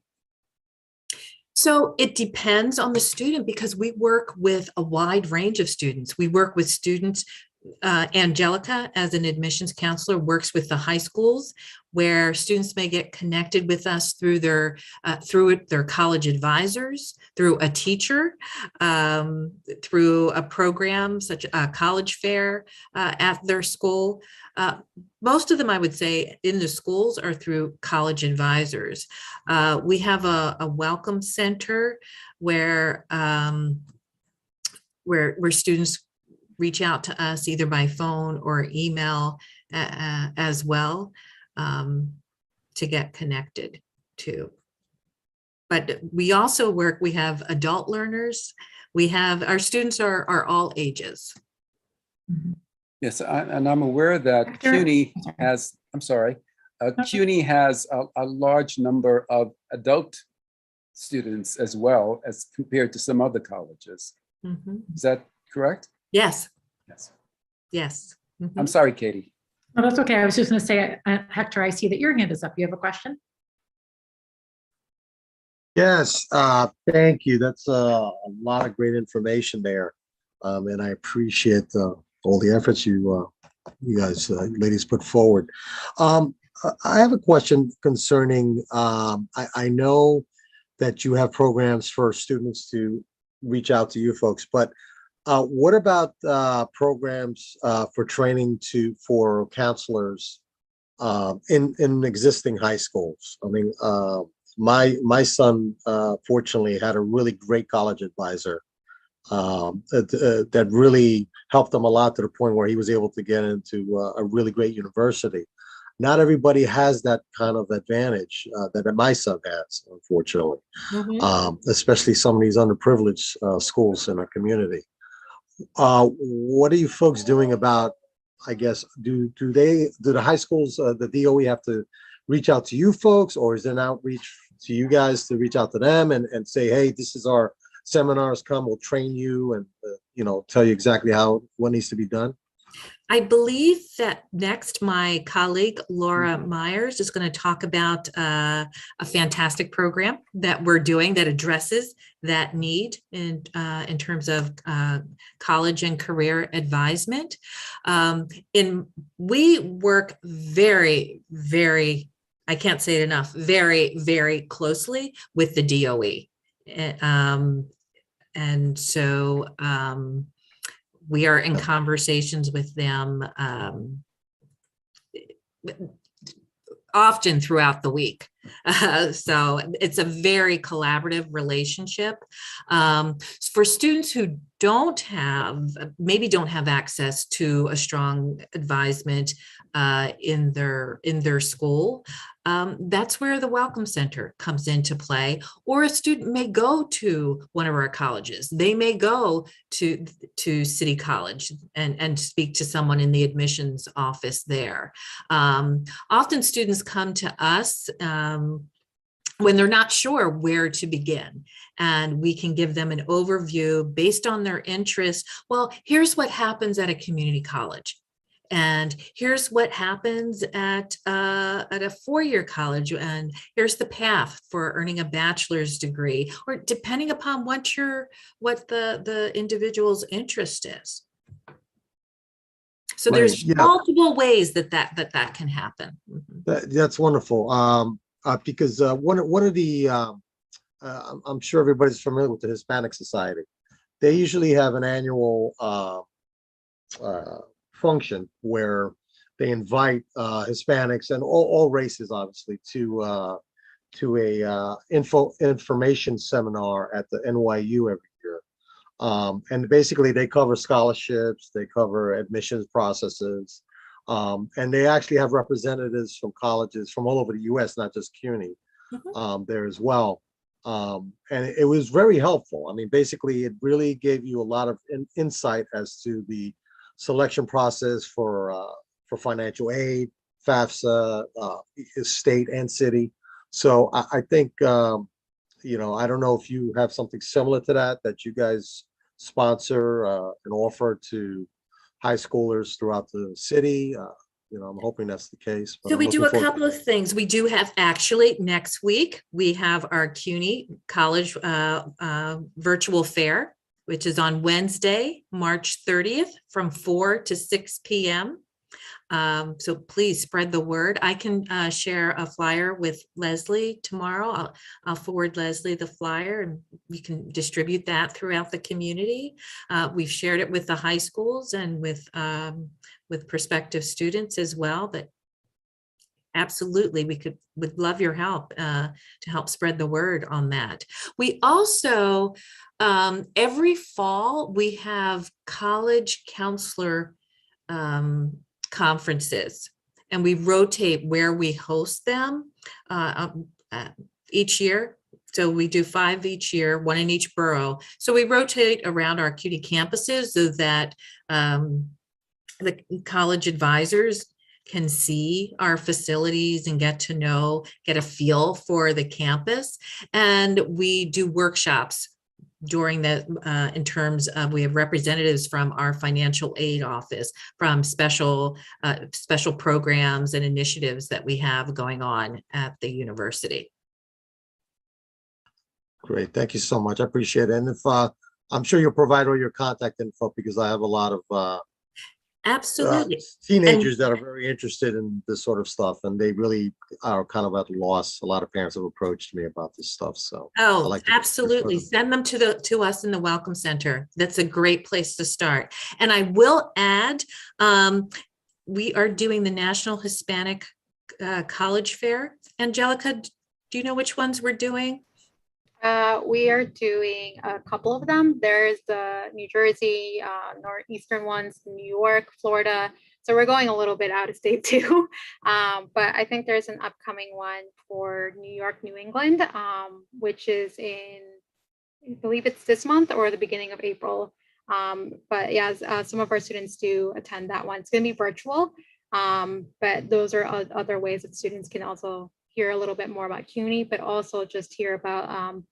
So it depends on the student, because we work with a wide range of students. We work with students, Angelica, as an admissions counselor, works with the high schools, where students may get connected with us through their college advisors, through a teacher, through a program such a college fair at their school. Most of them, I would say, in the schools are through college advisors. We have a welcome center where students reach out to us either by phone or email as well, to get connected to. but we also work, we have adult learners. We have, our students are all ages. Mhm. Yes, and I'm aware that Dr. CUNY I'm sorry. has, I'm sorry, No. CUNY has a large number of adult students as well as compared to some other colleges. Mhm. Is that correct? Yes, Yes. yes. Mhm. I'm sorry, Katie. No, that's okay. I was just going to say, Hector, I see that your hand is up. You have a question? Yes, thank you. That's a lot of great information there. And I appreciate all the efforts you guys, ladies put forward. I have a question concerning, I know that you have programs for students to reach out to you folks, but what about programs for training for counselors in existing high schools? I mean, my son fortunately had a really great college advisor that really helped him a lot to the point where he was able to get into a really great university. Not everybody has that kind of advantage that my son has, unfortunately, especially some of these underprivileged schools in our community. What are you folks doing about, I guess, do the high schools, the DOE have to reach out to you folks, or is there an outreach to you guys to reach out to them and say, hey, this is our seminars, come, we'll train you and, tell you exactly what needs to be done? I believe that next my colleague Laura Myers is going to talk about a fantastic program that we're doing that addresses that need in terms of college and career advisement. We work very, very, I can't say it enough, very, very closely with the DOE. And so we are in conversations with them often throughout the week. So it's a very collaborative relationship. For students who maybe don't have access to a strong advisement in their school, that's where the Welcome Center comes into play. Or a student may go to one of our colleges. They may go to City College and speak to someone in the admissions office there. Often students come to us when they're not sure where to begin, and we can give them an overview based on their interests. Well, here's what happens at a community college. And here's what happens at a four-year college, and here's the path for earning a bachelor's degree, or depending upon what the individual's interest is. So there's multiple ways that can happen. That's wonderful. Because one of the I'm sure everybody's familiar with the Hispanic Society. They usually have an annual function where they invite Hispanics and all races, obviously, to a information seminar at the NYU every year. And basically they cover scholarships, they cover admissions processes, and they actually have representatives from colleges from all over the US, not just CUNY, there as well. And it was very helpful. I mean, basically it really gave you a lot of insight as to the selection process for financial aid, FAFSA, state and city. So I think, I don't know if you have something similar to that you guys sponsor and offer to high schoolers throughout the city. I'm hoping that's the case. So we do a couple of things. We do have, actually, next week, we have our CUNY College virtual fair, which is on Wednesday, March 30th from 4 to 6 p.m. So please spread the word. I can share a flyer with Leslie tomorrow. I'll forward Leslie the flyer and we can distribute that throughout the community. We've shared it with the high schools and with prospective students as well, but absolutely, would love your help to help spread the word on that. We also, every fall, we have college counselor conferences, and we rotate where we host them each year. So we do 5 each year, 1 in each borough. So we rotate around our CUNY campuses so that the college advisors can see our facilities and get a feel for the campus. And we do workshops during that in terms of, we have representatives from our financial aid office, from special programs and initiatives that we have going on at the university. Great. Thank you so much. I appreciate it. And if I'm sure you'll provide all your contact info, because I have a lot of Absolutely. teenagers that are very interested in this sort of stuff, and they really are kind of at a loss. A lot of parents have approached me about this stuff. So absolutely. Send them to us in the Welcome Center. That's a great place to start. And I will add, we are doing the National Hispanic College Fair. Angelica, do you know which ones we're doing? We are doing a couple of them. There's the New Jersey, northeastern ones, New York, Florida. So we're going a little bit out of state too. But I think there's an upcoming one for New York, New England, which is in, I believe it's this month or the beginning of April. But yeah, some of our students do attend that one. It's going to be virtual. But those are other ways that students can also hear a little bit more about CUNY, but also just hear about, how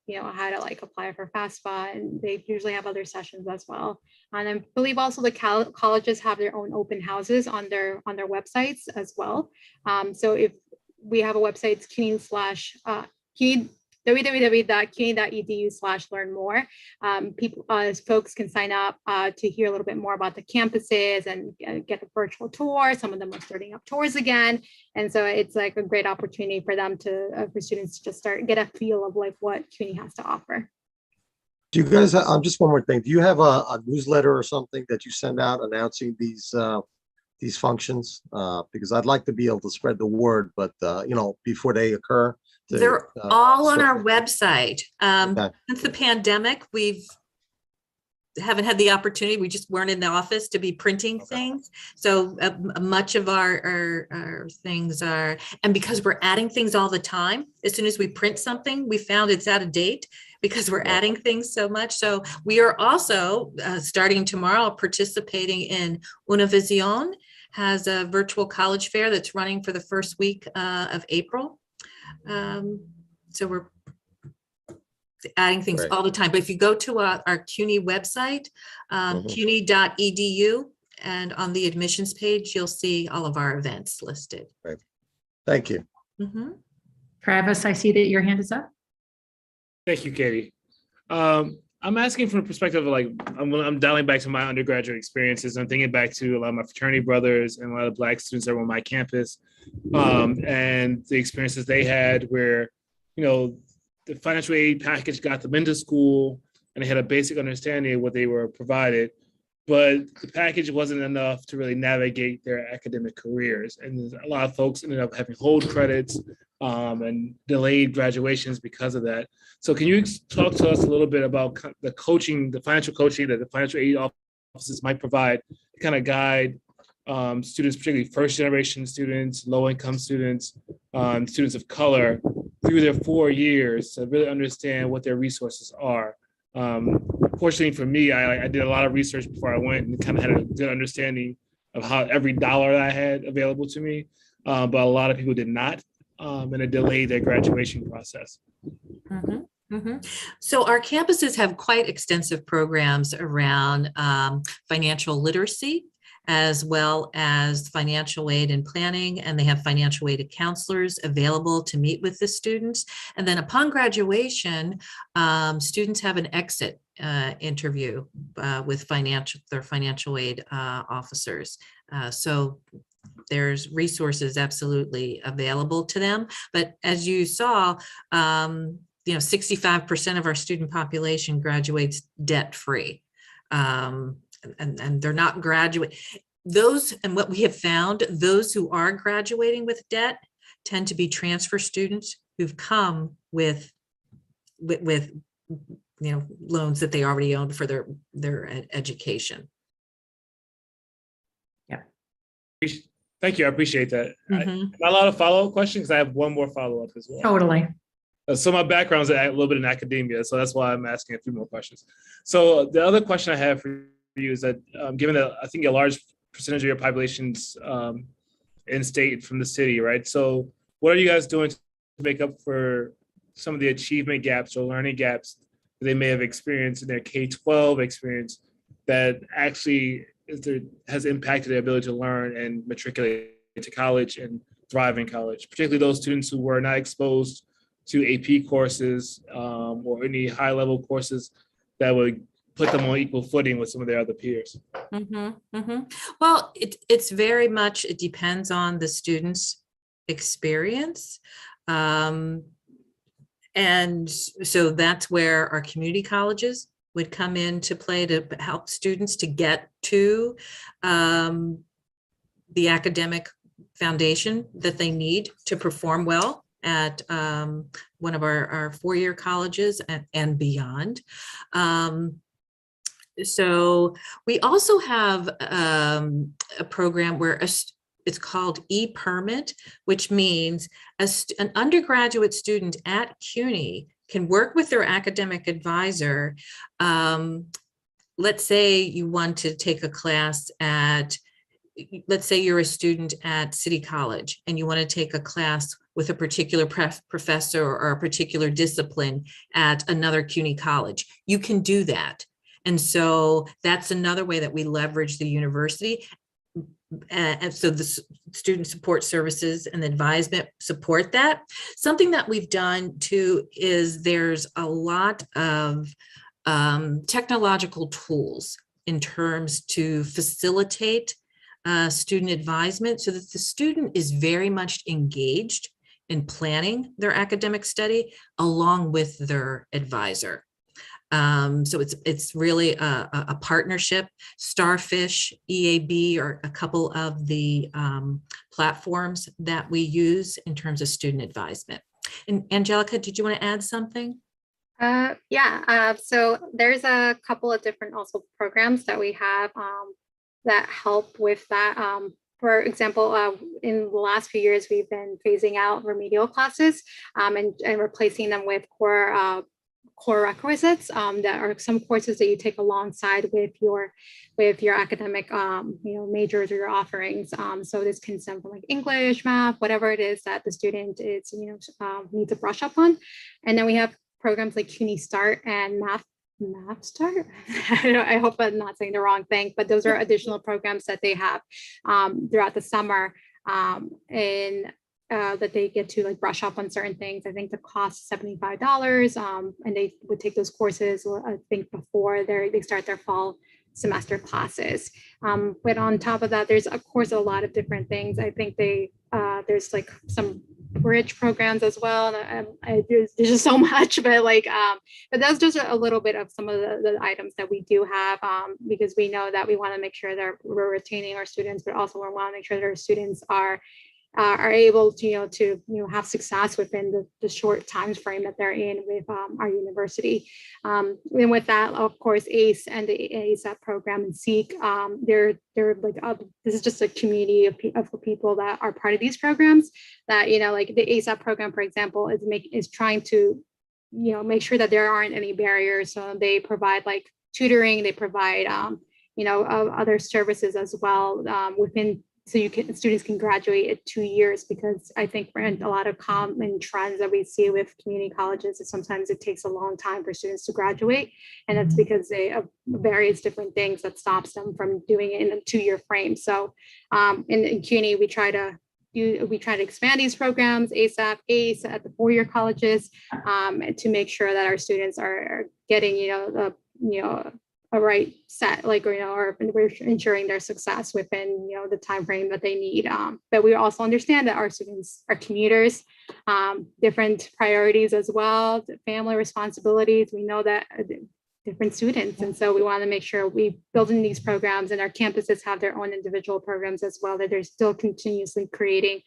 to like apply for FAFSA, and they usually have other sessions as well. And I believe also the colleges have their own open houses on their websites as well. So if we have a website, it's www.cuny.edu/learn-more. Folks can sign up to hear a little bit more about the campuses and get the virtual tour. Some of them are starting up tours again. And so it's like a great opportunity for them for students to just get a feel of like what CUNY has to offer. Do you guys, just one more thing. Do you have a newsletter or something that you send out announcing these functions? Because I'd like to be able to spread the word, but before they occur. They're all on our website. Since the pandemic, haven't had the opportunity. We just weren't in the office to be printing things. So much of our things are, and because we're adding things all the time, as soon as we print something, we found it's out of date because we're adding things so much. So we are also starting tomorrow participating in Univision, has a virtual college fair that's running for the first week of April. So we're adding things all the time. But if you go to our CUNY website, cuny.edu, and on the admissions page, you'll see all of our events listed. Right. Thank you. Travis, I see that your hand is up. Thank you, Katie. I'm asking from the perspective of like, I'm dialing back to my undergraduate experiences. I'm thinking back to a lot of my fraternity brothers and a lot of Black students that were on my campus, and the experiences they had where, the financial aid package got them into school and they had a basic understanding of what they were provided, but the package wasn't enough to really navigate their academic careers. And a lot of folks ended up having hold credits and delayed graduations because of that. So can you talk to us a little bit about the coaching, the financial coaching that the financial aid offices might provide to kind of guide students, particularly first generation students, low income students, students of color through their 4 years to really understand what their resources are. Fortunately for me, I did a lot of research before I went and kind of had a good understanding of how every dollar I had available to me, but a lot of people did not, and it delayed their graduation process. So our campuses have quite extensive programs around financial literacy, as well as financial aid and planning, and they have financial aid counselors available to meet with the students. And then upon graduation, students have an exit interview with their financial aid officers. So there's resources absolutely available to them. But as you saw, 65% of our student population graduates debt-free. And they're not graduate. And what we have found, those who are graduating with debt tend to be transfer students who've come with loans that they already owned for their education. Yeah. Thank you. I appreciate that. Am I allowed a follow-up question? Because I have one more follow-up as well. Totally. So my background is a little bit in academia, so that's why I'm asking a few more questions. So the other question I have for you is that given that I think a large percentage of your population's in state from the city, right? So what are you guys doing to make up for some of the achievement gaps or learning gaps that they may have experienced in their K-12 experience that actually has impacted their ability to learn and matriculate to college and thrive in college, particularly those students who were not exposed to AP courses or any high-level courses that would put them on equal footing with some of their other peers? Well, it's very much, it depends on the student's experience. And so that's where our community colleges would come into play to help students to get to the academic foundation that they need to perform well at one of our four-year colleges and beyond. So we also have a program where it's called e-permit, which means an undergraduate student at CUNY can work with their academic advisor. Let's say you want to take a class let's say you're a student at City College and you want to take a class with a particular professor or a particular discipline at another CUNY college. You can do that. And so that's another way that we leverage the university. And so the student support services and the advisement support that. Something that we've done too is there's a lot of technological tools in terms to facilitate student advisement so that the student is very much engaged in planning their academic study along with their advisor. So it's really a partnership. Starfish, EAB are a couple of the platforms that we use in terms of student advisement. And Angelica, did you want to add something? So there's a couple of different also programs that we have that help with that. For example, in the last few years, we've been phasing out remedial classes and replacing them with core requisites that are some courses that you take alongside with your academic majors or your offerings. So this can stem from like English, math, whatever it is that the student is needs to brush up on. And then we have programs like CUNY Start and Math Start. I hope I'm not saying the wrong thing, but those are additional programs that they have throughout the summer that they get to like brush up on certain things. I think the cost is $75, and they would take those courses, I think, before they start their fall semester classes. But on top of that, there's of course a lot of different things. I think there's like some bridge programs as well. There's just so much, but that's just a little bit of some of the items that we do have, because we know that we want to make sure that we're retaining our students, but also we want to make sure that our students are able to have success within the short time frame that they're in with our university. And with that, of course, ACE and the ASAP program and SEEK, they're like this is just a community of people that are part of these programs. That like the ASAP program, for example, is trying to make sure that there aren't any barriers. So they provide like tutoring, they provide other services as well within. So students can graduate at 2 years, because I think a lot of common trends that we see with community colleges is sometimes it takes a long time for students to graduate. And that's because they have various different things that stops them from doing it in a 2-year frame. So in CUNY, we try to expand these programs, ASAP, ACE at the 4-year colleges, to make sure that our students are getting, a right set, or we're ensuring their success within the time frame that they need. But we also understand that our students are commuters, different priorities as well, family responsibilities. We know that different students, and so we want to make sure we build in these programs, and our campuses have their own individual programs as well that they're still continuously creating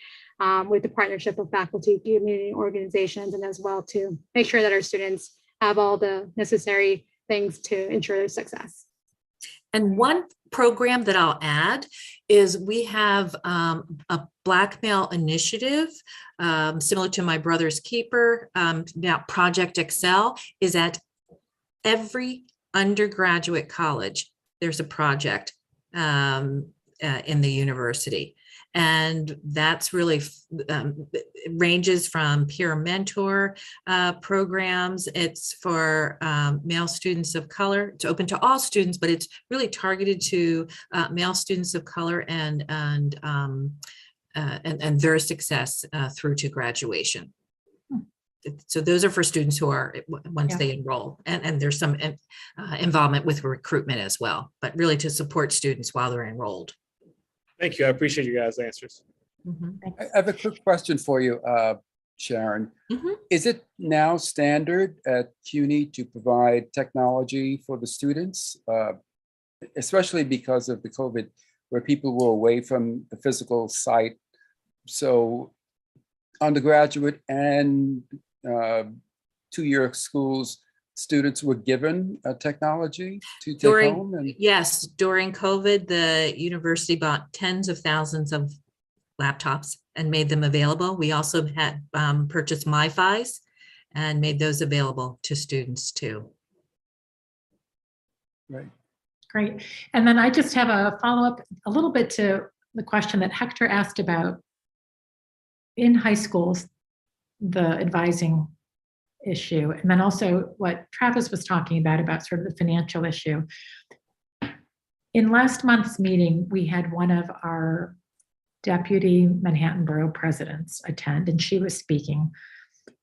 with the partnership of faculty, community organizations, and as well to make sure that our students have all the necessary things to ensure their success. And one program that I'll add is we have a Black Male Initiative, similar to My Brother's Keeper. Now Project Excel is at every undergraduate college. There's a project in the university. And that's really it ranges from peer mentor programs. It's for male students of color. It's open to all students, but it's really targeted to male students of color and their success through to graduation. So those are for students who are once they enroll, and there's some involvement with recruitment as well, but really to support students while they're enrolled. Thank you. I appreciate you guys' answers. I have a quick question for you, Sharon. Is it now standard at CUNY to provide technology for the students, especially because of the COVID, where people were away from the physical site? So undergraduate and two-year schools, students were given technology to take home? And yes, during COVID, the university bought tens of thousands of laptops and made them available. We also had purchased MiFis and made those available to students too. Right. Great. And then I just have a follow-up a little bit to the question that Hector asked about in high schools, the advising issue, and then also what Travis was talking about sort of the financial issue. In last month's meeting, we had one of our deputy Manhattan Borough presidents attend, and she was speaking.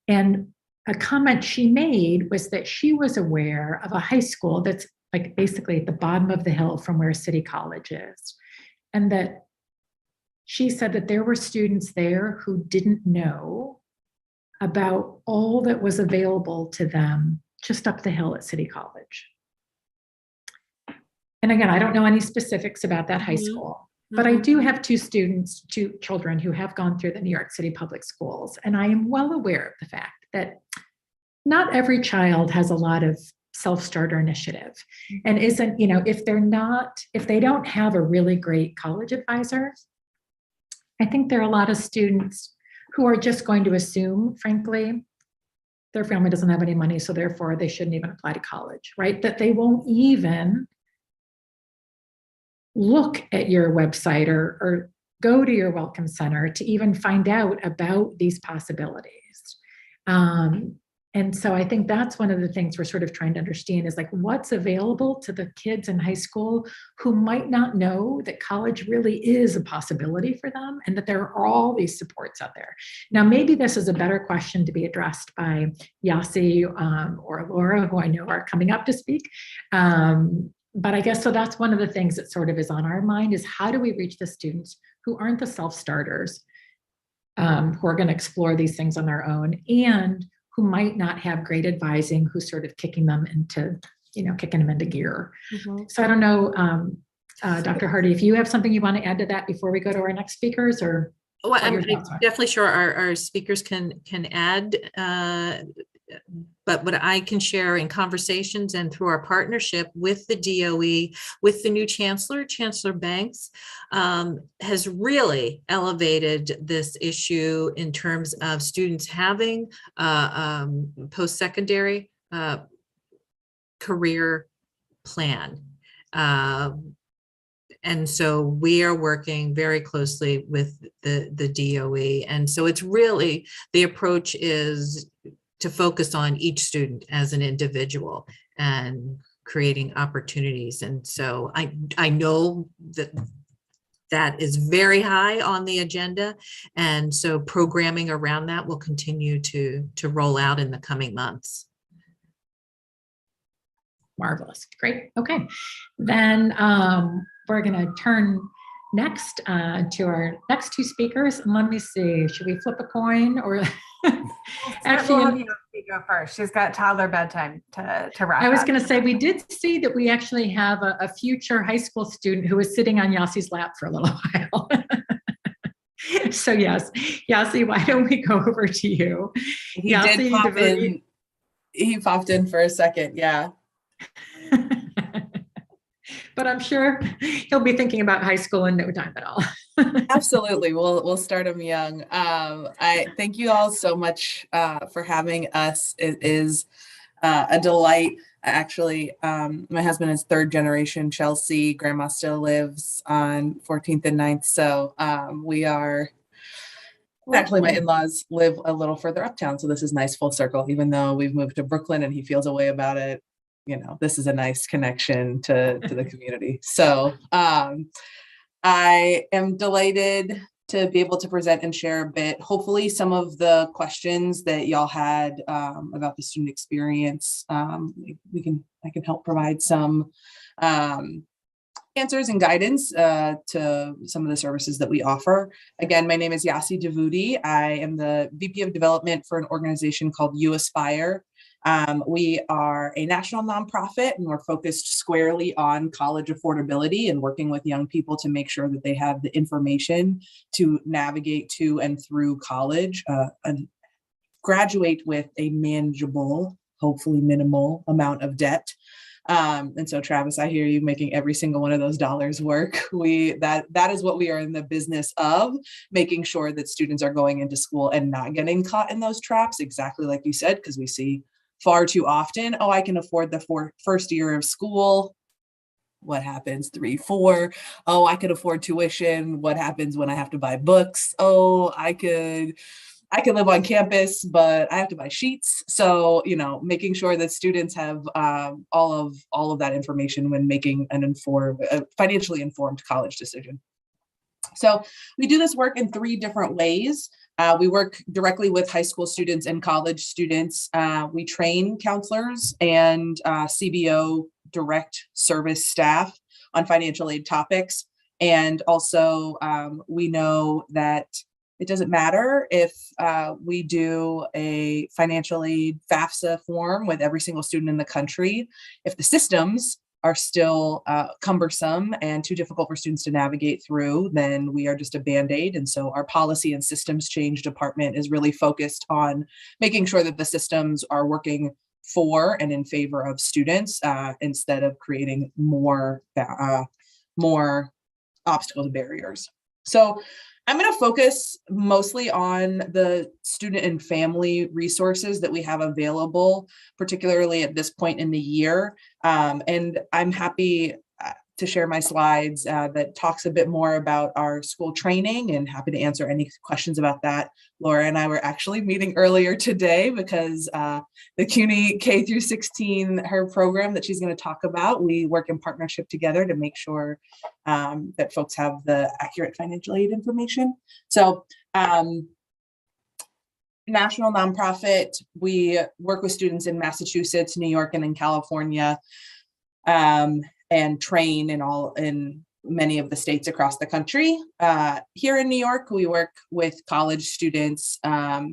And a comment she made was that she was aware of a high school that's like basically at the bottom of the hill from where City College is. And that she said that there were students there who didn't know about all that was available to them just up the hill at City College. And again, I don't know any specifics about that high school, but I do have two children who have gone through the New York City public schools. And I am well aware of the fact that not every child has a lot of self-starter initiative and isn't, if they don't have a really great college advisor, I think there are a lot of students who are just going to assume, frankly, their family doesn't have any money, so therefore they shouldn't even apply to college, right? That they won't even look at your website or go to your Welcome Center to even find out about these possibilities. And so I think that's one of the things we're sort of trying to understand is like what's available to the kids in high school who might not know that college really is a possibility for them and that there are all these supports out there. Now, maybe this is a better question to be addressed by Yassi or Laura, who I know are coming up to speak. But I guess so that's one of the things that sort of is on our mind is how do we reach the students who aren't the self-starters, who are going to explore these things on their own and who might not have great advising, who's sort of kicking them into gear. So I don't know, Dr. Hardy, if you have something you want to add to that before we go to our next speakers, or well, I'm definitely sure our speakers can add, but what I can share in conversations and through our partnership with the DOE, with the new Chancellor Banks, has really elevated this issue in terms of students having post-secondary career plan. And so we are working very closely with the DOE. And so it's really, the approach is to focus on each student as an individual and creating opportunities. And so I know that is very high on the agenda. And so programming around that will continue to roll out in the coming months. Marvelous. Great. Okay. Then we're going to turn next to our next two speakers. And let me see, should we flip a coin or actually go first? She's got toddler bedtime to wrap. I was going to say, we did see that we actually have a future high school student who was sitting on Yassi's lap for a little while. So yes, Yassi, why don't we go over to you? He did pop in. He popped in for a second. Yeah. but I'm sure he'll be thinking about high school in no time at all. Absolutely. We'll start them young. I thank you all so much for having us. It is a delight. Actually, my husband is third generation Chelsea. Grandma still lives on 14th and 9th. So we are actually, my in-laws live a little further uptown. So this is nice full circle, even though we've moved to Brooklyn and he feels a way about it. You know, this is a nice connection to the community. So I am delighted to be able to present and share a bit, hopefully some of the questions that y'all had about the student experience. I can help provide some answers and guidance to some of the services that we offer. Again, my name is Yassi Davoodi. I am the VP of Development for an organization called uAspire. We are a national nonprofit and we're focused squarely on college affordability and working with young people to make sure that they have the information to navigate to and through college and graduate with a manageable, hopefully minimal amount of debt. And so Travis, I hear you making every single one of those dollars work. That is what we are in the business of, making sure that students are going into school and not getting caught in those traps, exactly like you said, because we see far too often, oh, I can afford the first year of school. What happens 3, 4? Oh, I could afford tuition. What happens when I have to buy books? Oh, I could live on campus, but I have to buy sheets. So, you know, making sure that students have all of that information when making an financially informed college decision. So we do this work in 3 different ways. We work directly with high school students and college students. We train counselors and CBO direct service staff on financial aid topics. And also we know that it doesn't matter if we do a financial aid FAFSA form with every single student in the country. If the systems are still cumbersome and too difficult for students to navigate through, then we are just a Band-Aid. And so our policy and systems change department is really focused on making sure that the systems are working for and in favor of students instead of creating more obstacles and barriers. So I'm going to focus mostly on the student and family resources that we have available, particularly at this point in the year. And I'm happy to share my slides that talks a bit more about our school training, and happy to answer any questions about that. Laura and I were actually meeting earlier today because the CUNY K through 16, her program that she's going to talk about, we work in partnership together to make sure that folks have the accurate financial aid information. So national nonprofit, we work with students in Massachusetts, New York, and in California. And train in many of the states across the country. Here in New York, we work with college students, about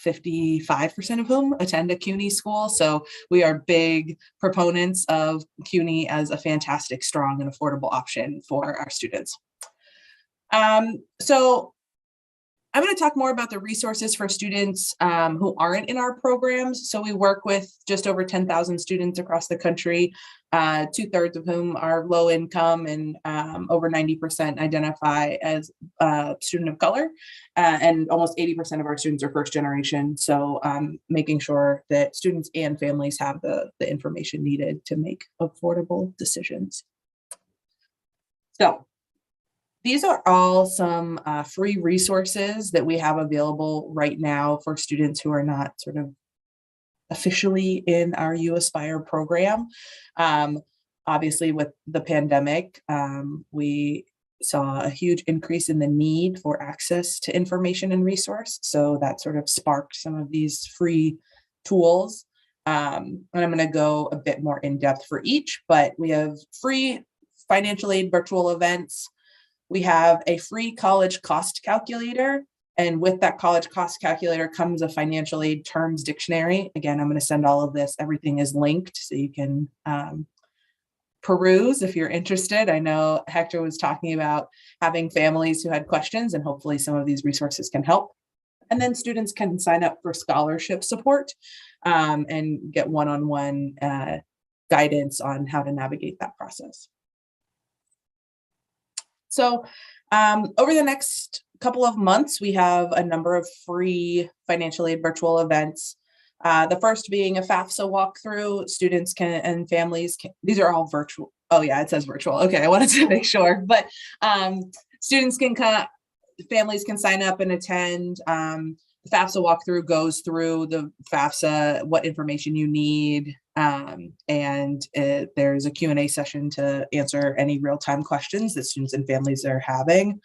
55% of whom attend a CUNY school. So we are big proponents of CUNY as a fantastic, strong, and affordable option for our students. So I'm going to talk more about the resources for students who aren't in our programs. So we work with just over 10,000 students across the country, 2/3 of whom are low income, and over 90% identify as student of color, and almost 80% of our students are first generation. So making sure that students and families have the information needed to make affordable decisions. So these are all some free resources that we have available right now for students who are not sort of officially in our uAspire program. Obviously, with the pandemic, we saw a huge increase in the need for access to information and resource. So that sort of sparked some of these free tools. And I'm going to go a bit more in depth for each, but we have free financial aid virtual events. We have a free college cost calculator, and with that college cost calculator comes a financial aid terms dictionary. Again, I'm going to send all of this. Everything is linked, so you can peruse if you're interested. I know Hector was talking about having families who had questions, and hopefully some of these resources can help. And then students can sign up for scholarship support and get one-on-one guidance on how to navigate that process. So over the next couple of months, we have a number of free financial aid virtual events. The first being a FAFSA walkthrough. Students can and families can, these are all virtual. Oh yeah, it says virtual. Okay, I wanted to make sure, but students can come, families can sign up and attend. The FAFSA walkthrough goes through the FAFSA, what information you need, and there's a Q&A session to answer any real-time questions that students and families are having.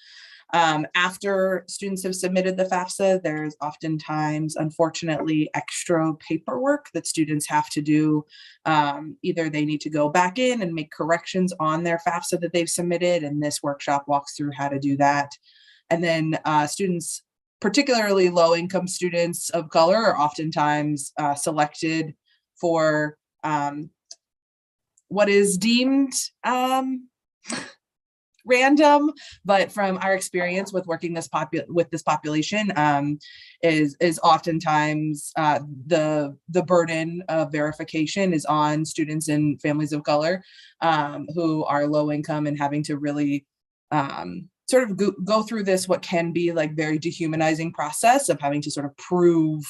After students have submitted the FAFSA, there's oftentimes, unfortunately, extra paperwork that students have to do. Either they need to go back in and make corrections on their FAFSA that they've submitted, and this workshop walks through how to do that. And then students, particularly low-income students of color, are oftentimes selected for what is deemed random, but from our experience with working with this population, is oftentimes the burden of verification is on students and families of color who are low income and having to really sort of go through this, what can be like very dehumanizing process of having to sort of prove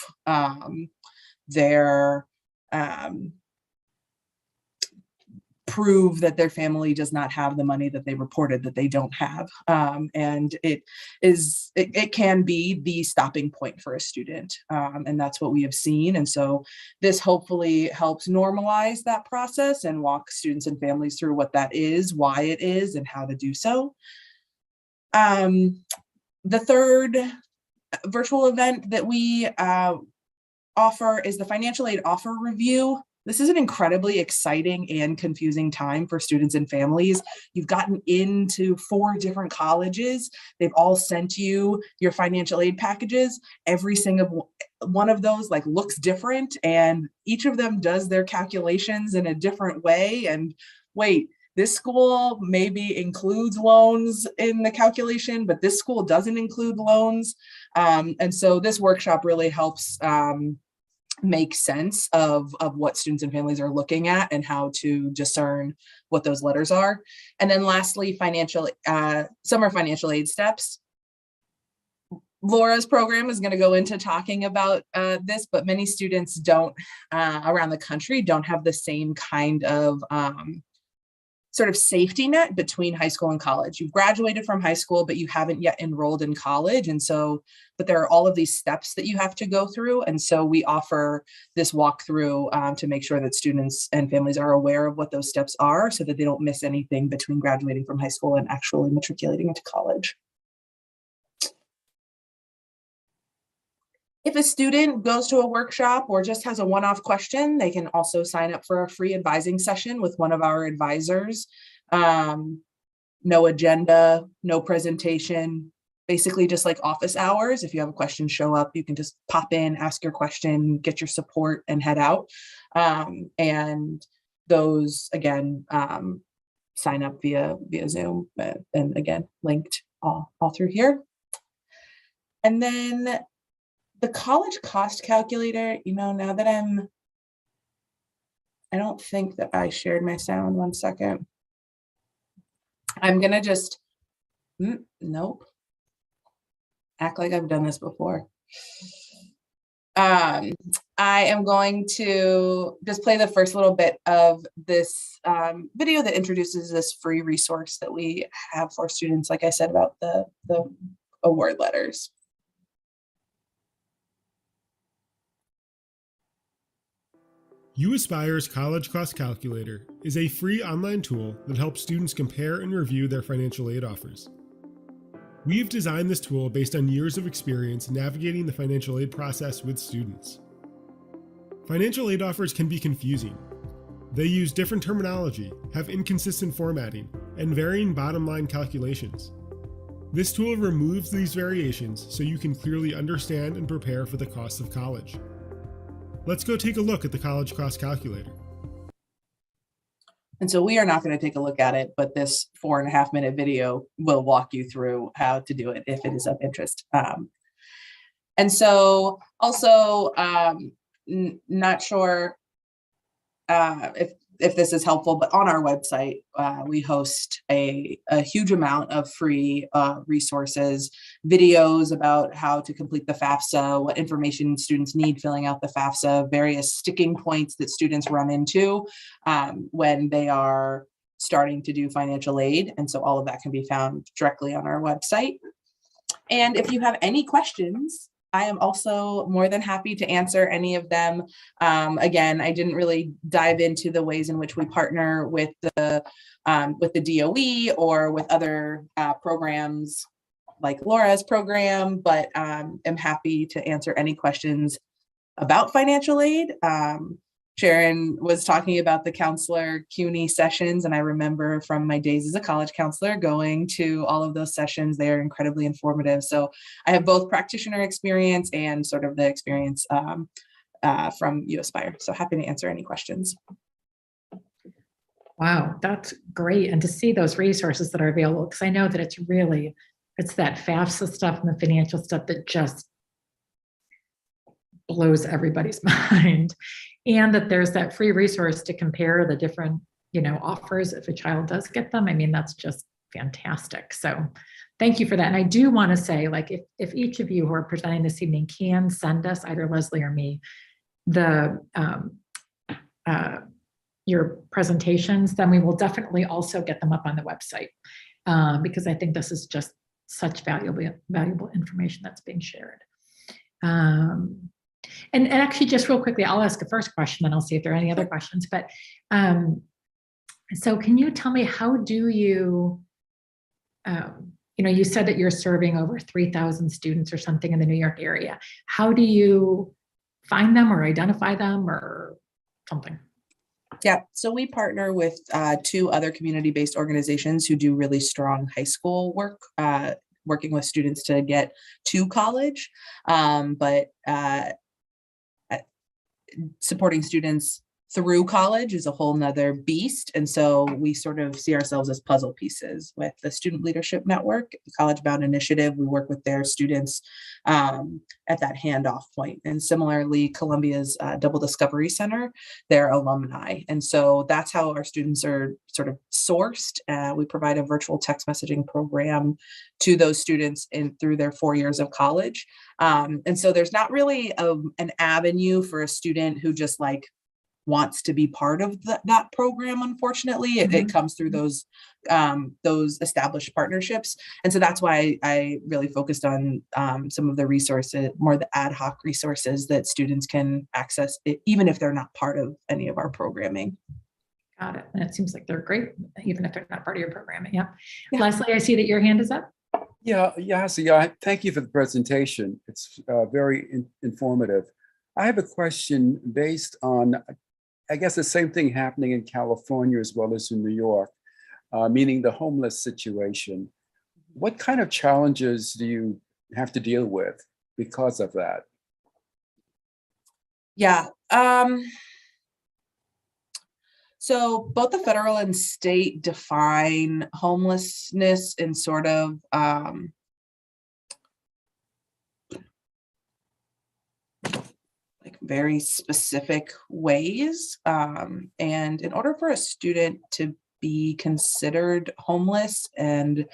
prove that their family does not have the money that they reported that they don't have. And it can be the stopping point for a student. And that's what we have seen. And so this hopefully helps normalize that process and walk students and families through what that is, why it is, and how to do so. The third virtual event that we offer is the financial aid offer review. This is an incredibly exciting and confusing time for students and families. You've gotten into 4 different colleges. They've all sent you your financial aid packages. Every single one of those like looks different, and each of them does their calculations in a different way. And wait, this school maybe includes loans in the calculation, but this school doesn't include loans. And so this workshop really helps make sense of what students and families are looking at and how to discern what those letters are. And then lastly, summer financial aid steps. Laura's program is going to go into talking about this, but many students don't around the country don't have the same kind of sort of safety net between high school and college. You've graduated from high school, but you haven't yet enrolled in college. And so, but there are all of these steps that you have to go through. And so we offer this walkthrough to make sure that students and families are aware of what those steps are so that they don't miss anything between graduating from high school and actually matriculating into college. If a student goes to a workshop or just has a one-off question, they can also sign up for a free advising session with one of our advisors. No agenda, no presentation, basically just like office hours. If you have a question, show up, you can just pop in, ask your question, get your support and head out. And those, again, sign up via Zoom, and again, linked all through here. And then the college cost calculator, now that I don't think that I shared my sound. 1 second. I'm going to just, nope. Act like I've done this before. I am going to just play the first little bit of this video that introduces this free resource that we have for students, like I said, about the award letters. uAspire's College Cost Calculator is a free online tool that helps students compare and review their financial aid offers. We've designed this tool based on years of experience navigating the financial aid process with students. Financial aid offers can be confusing. They use different terminology, have inconsistent formatting, and varying bottom line calculations. This tool removes these variations so you can clearly understand and prepare for the cost of college. Let's go take a look at the College Cost Calculator. And so we are not going to take a look at it, but this 4.5-minute video will walk you through how to do it if it is of interest. And so also, not sure if if this is helpful, but on our website, we host a huge amount of free resources, videos about how to complete the FAFSA, what information students need filling out the FAFSA, various sticking points that students run into when they are starting to do financial aid. And so all of that can be found directly on our website. And if you have any questions, I am also more than happy to answer any of them. Again, I didn't really dive into the ways in which we partner with the DOE or with other programs like Laura's program, but am happy to answer any questions about financial aid. Sharon was talking about the counselor CUNY sessions, and I remember from my days as a college counselor going to all of those sessions. They are incredibly informative. So I have both practitioner experience and sort of the experience from uAspire. So happy to answer any questions. Wow, that's great. And to see those resources that are available, because I know that it's that FAFSA stuff and the financial stuff that just blows everybody's mind. And that there's that free resource to compare the different, offers if a child does get them. I mean, that's just fantastic. So thank you for that. And I do want to say, like, if each of you who are presenting this evening can send us, either Leslie or me, your presentations, then we will definitely also get them up on the website because I think this is just such valuable information that's being shared. And actually, just real quickly, I'll ask the first question, then I'll see if there are any other questions. But so can you tell me, how do you, you said that you're serving over 3,000 students or something in the New York area. How do you find them or identify them or something? Yeah, so we partner with 2 other community-based organizations who do really strong high school work, working with students to get to college, but supporting students through college is a whole nother beast. And so we sort of see ourselves as puzzle pieces with the Student Leadership Network, the College Bound Initiative. We work with their students at that handoff point. And similarly, Columbia's Double Discovery Center, their alumni. And so that's how our students are sort of sourced. We provide a virtual text messaging program to those students through their 4 years of college. And so there's not really an avenue for a student who just wants to be part of that program. Unfortunately, it comes through those established partnerships. And so that's why I really focused on some of the resources, more the ad hoc resources that students can access, even if they're not part of any of our programming. Got it. And it seems like they're great, even if they're not part of your programming. Yeah. Leslie, I see that your hand is up. Yeah. Thank you for the presentation. It's very informative. I have a question based on, I guess, the same thing happening in California as well as in New York, meaning the homeless situation. What kind of challenges do you have to deal with because of that? Yeah. So both the federal and state define homelessness in sort of very specific ways. And in order for a student to be considered homeless and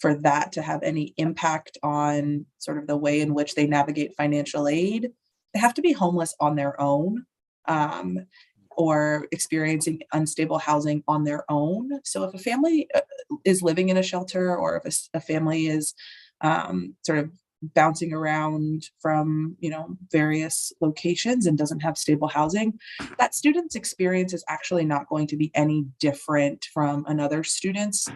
for that to have any impact on sort of the way in which they navigate financial aid, they have to be homeless on their own. Or experiencing unstable housing on their own. So if a family is living in a shelter, or if a family is sort of bouncing around from various locations and doesn't have stable housing, that student's experience is actually not going to be any different from another student's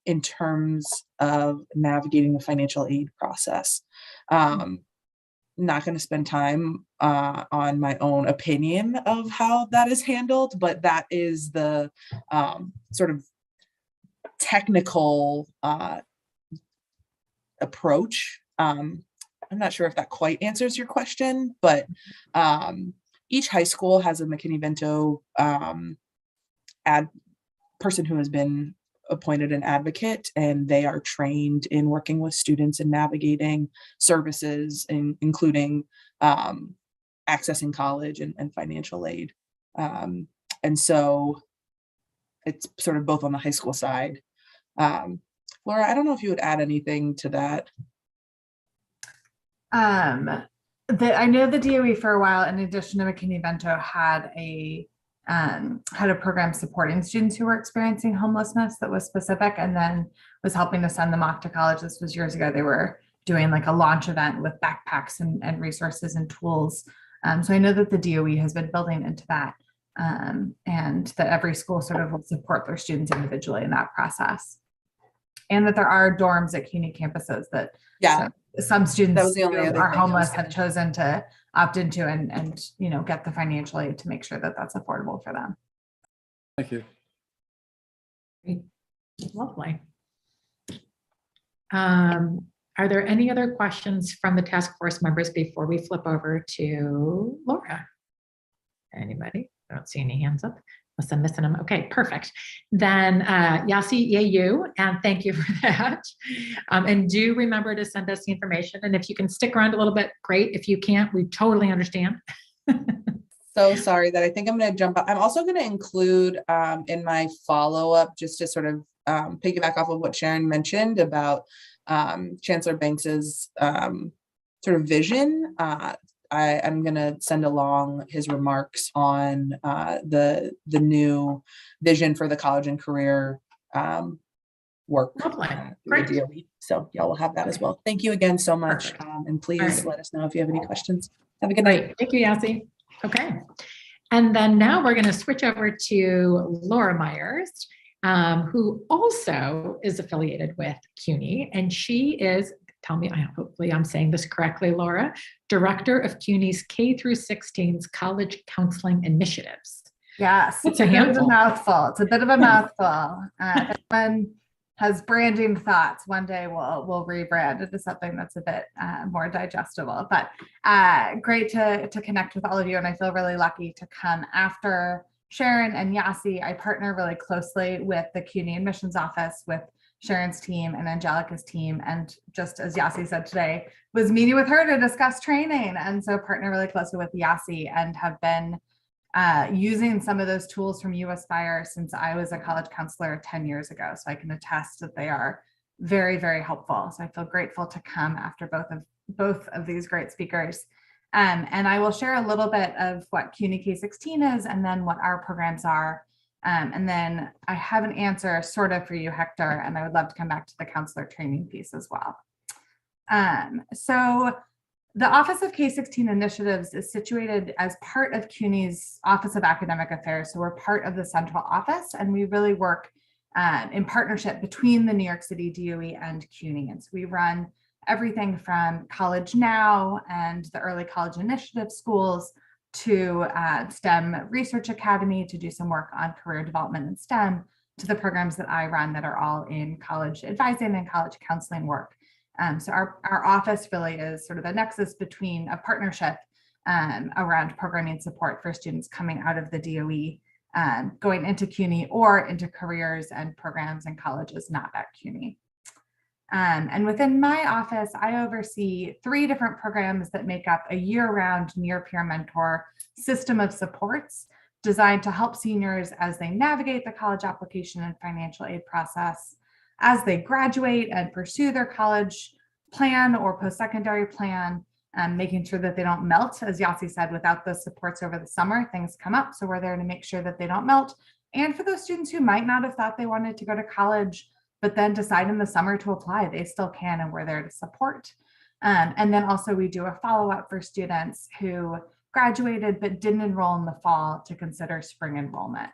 in terms of navigating the financial aid process. Not going to spend time on my own opinion of how that is handled, but that is the sort of technical approach. I'm not sure if that quite answers your question, but each high school has a McKinney-Vento person who has been appointed an advocate, and they are trained in working with students and navigating services, including accessing college and financial aid. And And so it's sort of both on the high school side. Laura, I don't know if you would add anything to that. I know the DOE for a while, in addition to McKinney-Vento, had a program supporting students who were experiencing homelessness that was specific, and then was helping to send them off to college. This was years ago. They were doing like a launch event with backpacks and resources and tools. So I know that the DOE has been building into that, and that every school sort of will support their students individually in that process. And that there are dorms at CUNY campuses that some students who are homeless have chosen to opt into and get the financial aid to make sure that that's affordable for them. Thank you. Lovely. Are there any other questions from the task force members before we flip over to Laura? Anybody? I don't see any hands up. Unless I'm missing them. Okay, perfect. Then Yassi, yay you, and thank you for that. And do remember to send us the information. And if you can stick around a little bit, great. If you can't, we totally understand. So sorry that I think I'm going to jump up. I'm also going to include in my follow-up, just to sort of piggyback off of what Sharon mentioned about Chancellor Banks's sort of vision. I'm going to send along his remarks on the new vision for the college and career work. Great. So y'all will have that as well. Thank you again so much. And please let us know if you have any questions. Have a good night. Thank you, Yassi. Okay. And then now we're going to switch over to Laura Myers, who also is affiliated with CUNY, and she is, tell me, hopefully I'm saying this correctly, Laura, Director of CUNY's K-16's College Counseling Initiatives. Yes, it's a mouthful. It's a bit of a mouthful. If anyone has branding thoughts, one day we'll rebrand into something that's a bit more digestible. But great to connect with all of you, and I feel really lucky to come after Sharon and Yassi. I partner really closely with the CUNY admissions office, with Sharon's team and Angelica's team, and just as Yassi said today, was meeting with her to discuss training, and so partner really closely with Yassi and have been using some of those tools from uAspire since I was a college counselor 10 years ago. So I can attest that they are very, very helpful. So I feel grateful to come after both of these great speakers. And I will share a little bit of what CUNY K-16 is, and then what our programs are. And then I have an answer sort of for you, Hector, and I would love to come back to the counselor training piece as well. So the Office of K-16 Initiatives is situated as part of CUNY's Office of Academic Affairs. So we're part of the central office, and we really work in partnership between the New York City DOE and CUNY. And so we run everything from College Now and the Early College Initiative schools to STEM Research Academy to do some work on career development in STEM, to the programs that I run that are all in college advising and college counseling work. So our office really is sort of a nexus between a partnership around programming support for students coming out of the DOE, going into CUNY or into careers and programs and colleges not at CUNY. And within my office, I oversee 3 different programs that make up a year-round near-peer mentor system of supports designed to help seniors as they navigate the college application and financial aid process, as they graduate and pursue their college plan or post-secondary plan, making sure that they don't melt. As Yassi said, without the supports over the summer, things come up. So we're there to make sure that they don't melt. And for those students who might not have thought they wanted to go to college, but then decide in the summer to apply, they still can, and we're there to support. And then also we do a follow-up for students who graduated but didn't enroll in the fall to consider spring enrollment.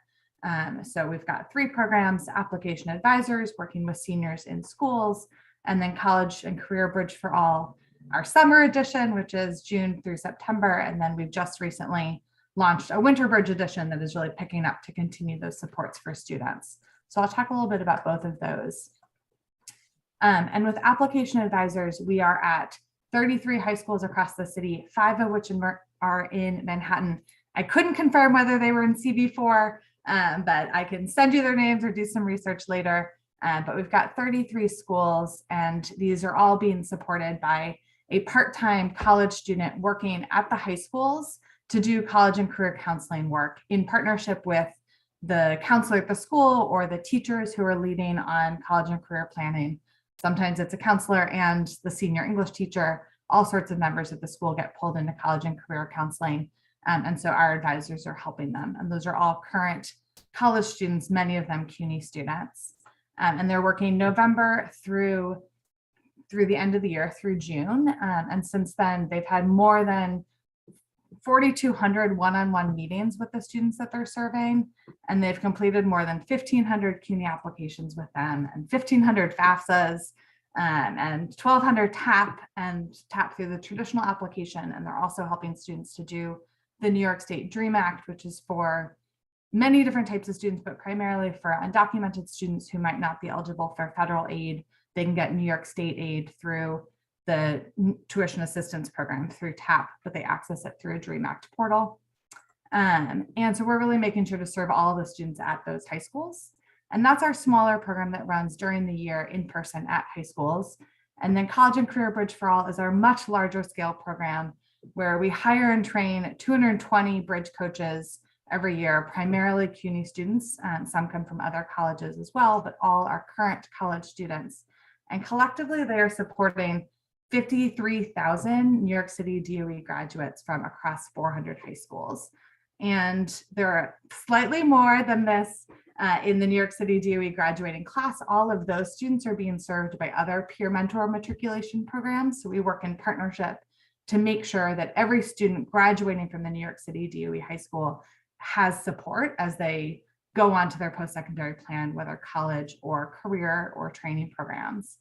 So we've got 3 programs: application advisors working with seniors in schools, and then college and career bridge for all, our summer edition, which is June through September. And then we've just recently launched a winter bridge edition that is really picking up to continue those supports for students. So I'll talk a little bit about both of those. And with application advisors, we are at 33 high schools across the city, 5 of which are in Manhattan. I couldn't confirm whether they were in CB4, but I can send you their names or do some research later. But we've got 33 schools, and these are all being supported by a part-time college student working at the high schools to do college and career counseling work in partnership with the counselor at the school or the teachers who are leading on college and career planning. Sometimes it's a counselor and the senior English teacher. All sorts of members of the school get pulled into college and career counseling. And so our advisors are helping them. And those are all current college students, many of them CUNY students. And they're working November through the end of the year, through June. And since then, they've had more than 4,200 one-on-one meetings with the students that they're serving. And they've completed more than 1,500 CUNY applications with them and 1,500 FAFSAs and 1,200 TAP through the traditional application. And they're also helping students to do the New York State DREAM Act, which is for many different types of students, but primarily for undocumented students who might not be eligible for federal aid. They can get New York State aid through the tuition assistance program through TAP, but they access it through a DREAM Act portal. And so we're really making sure to serve all of the students at those high schools. And that's our smaller program that runs during the year in person at high schools. And then College and Career Bridge for All is our much larger scale program where we hire and train 220 bridge coaches every year, primarily CUNY students. Some come from other colleges as well, but all are current college students. And collectively, they are supporting 53,000 New York City DOE graduates from across 400 high schools. And there are slightly more than this in the New York City DOE graduating class. All of those students are being served by other peer mentor matriculation programs. So we work in partnership to make sure that every student graduating from the New York City DOE high school has support as they go on to their post-secondary plan, whether college or career or training programs.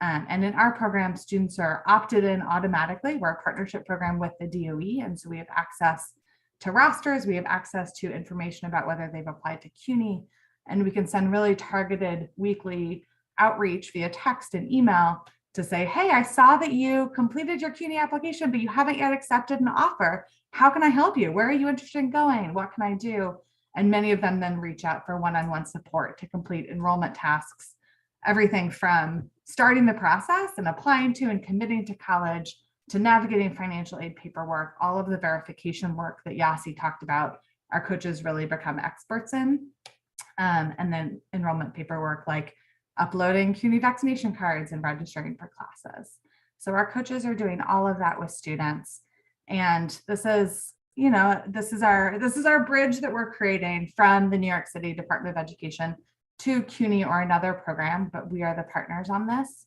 And in our program, students are opted in automatically. We're a partnership program with the DOE, and so we have access to rosters, we have access to information about whether they've applied to CUNY, and we can send really targeted weekly outreach via text and email to say, hey, I saw that you completed your CUNY application, but you haven't yet accepted an offer. How can I help you? Where are you interested in going? What can I do? And many of them then reach out for one-on-one support to complete enrollment tasks, everything from starting the process and applying to and committing to college to navigating financial aid paperwork, all of the verification work that Yassi talked about, our coaches really become experts in. And then enrollment paperwork like uploading CUNY vaccination cards and registering for classes. So our coaches are doing all of that with students. And this is, you know, this is our bridge that we're creating from the New York City Department of Education to CUNY or another program, but we are the partners on this.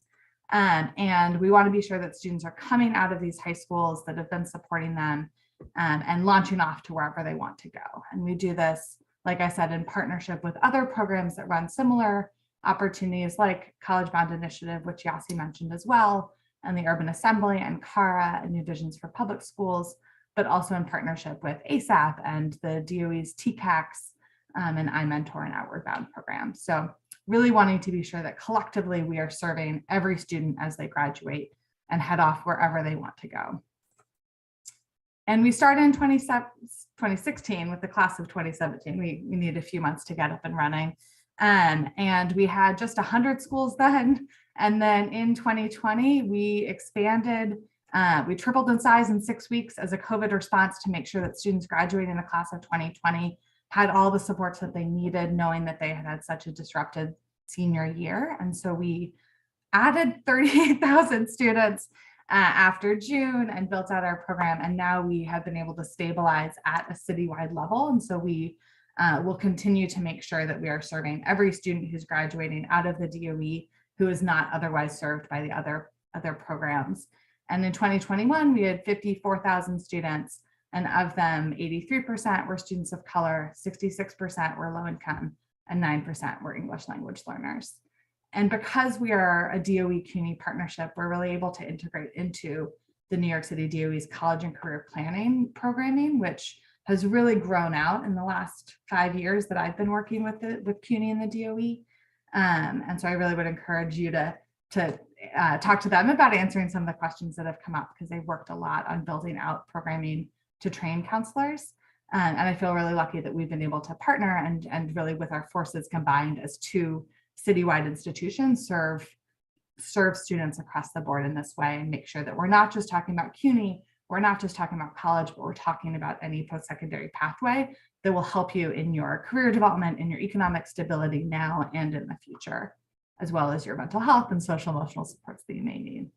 And we want to be sure that students are coming out of these high schools that have been supporting them and launching off to wherever they want to go. And we do this, like I said, in partnership with other programs that run similar opportunities like College Bound Initiative, which Yassi mentioned as well, and the Urban Assembly and CARA and New Visions for Public Schools, but also in partnership with ASAP and the DOE's TCACs and iMentor and Outward Bound program. So really wanting to be sure that collectively we are serving every student as they graduate and head off wherever they want to go. And we started in 2016 with the class of 2017. We needed a few months to get up and running. And we had just 100 schools then. And then in 2020, we expanded, we tripled in size in 6 weeks as a COVID response to make sure that students graduating in the class of 2020 had all the supports that they needed, knowing that they had had such a disrupted senior year. And so we added 38,000 students after June and built out our program. And now we have been able to stabilize at a citywide level. And so we will continue to make sure that we are serving every student who's graduating out of the DOE who is not otherwise served by the other programs. And in 2021, we had 54,000 students. And of them, 83% were students of color, 66% were low income, and 9% were English language learners. And because we are a DOE CUNY partnership, we're really able to integrate into the New York City DOE's college and career planning programming, which has really grown out in the last 5 years that I've been working with CUNY and the DOE. And so I really would encourage you to talk to them about answering some of the questions that have come up, because they've worked a lot on building out programming to train counselors. And I feel really lucky that we've been able to partner and really with our forces combined as two citywide institutions serve students across the board in this way and make sure that we're not just talking about CUNY, We're not just talking about college, but we're talking about any post-secondary pathway that will help you in your career development, in your economic stability now and in the future, as well as your mental health and social emotional supports that you may need.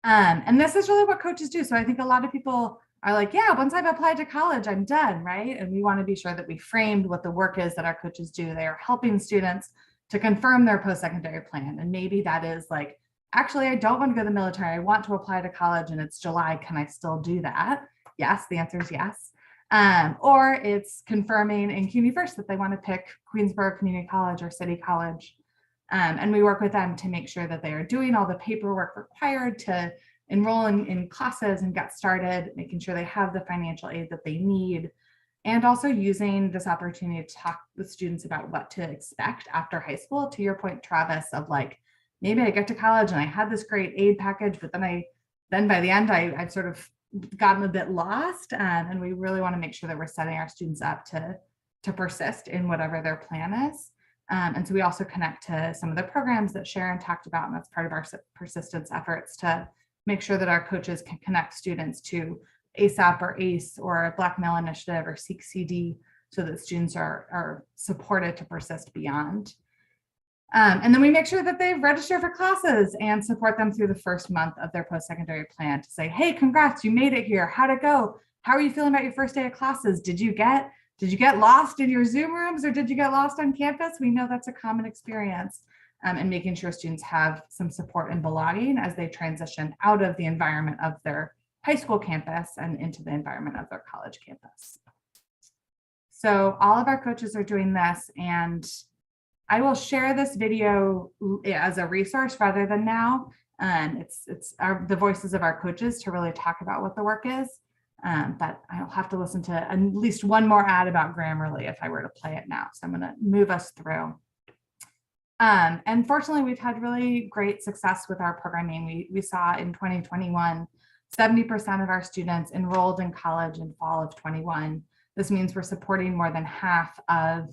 And this is really what coaches do. So I think a lot of people are like, yeah, once I've applied to college, I'm done, right? And we want to be sure that we framed what the work is that our coaches do. They are helping students to confirm their post-secondary plan. And maybe that is like, actually, I don't want to go to the military. I want to apply to college and it's July. Can I still do that? Yes, the answer is yes. Or it's confirming in CUNY First that they want to pick Queensborough Community College or City College. And we work with them to make sure that they are doing all the paperwork required to enroll in classes and get started, making sure they have the financial aid that they need, and also using this opportunity to talk with students about what to expect after high school. To your point, Travis, of like, maybe I get to college and I had this great aid package, but then by the end, I've sort of gotten a bit lost. And we really want to make sure that we're setting our students up to persist in whatever their plan is. And so we also connect to some of the programs that Sharon talked about, and that's part of our persistence efforts to make sure that our coaches can connect students to ASAP or ACE or Black Male Initiative or Seek CD, so that students are supported to persist beyond. And then we make sure that they register for classes and support them through the first month of their post-secondary plan to say, hey, congrats, you made it here. How'd it go? How are you feeling about your first day of classes? Did you get lost in your Zoom rooms, or did you get lost on campus? We know that's a common experience. And making sure students have some support and belonging as they transition out of the environment of their high school campus and into the environment of their college campus. So all of our coaches are doing this, and I will share this video as a resource rather than now. It's the voices of our coaches to really talk about what the work is. But I'll have to listen to at least one more ad about Grammarly if I were to play it now. So I'm going to move us through. And fortunately, we've had really great success with our programming. We saw in 2021, 70% of our students enrolled in college in fall of 21. This means we're supporting more than half of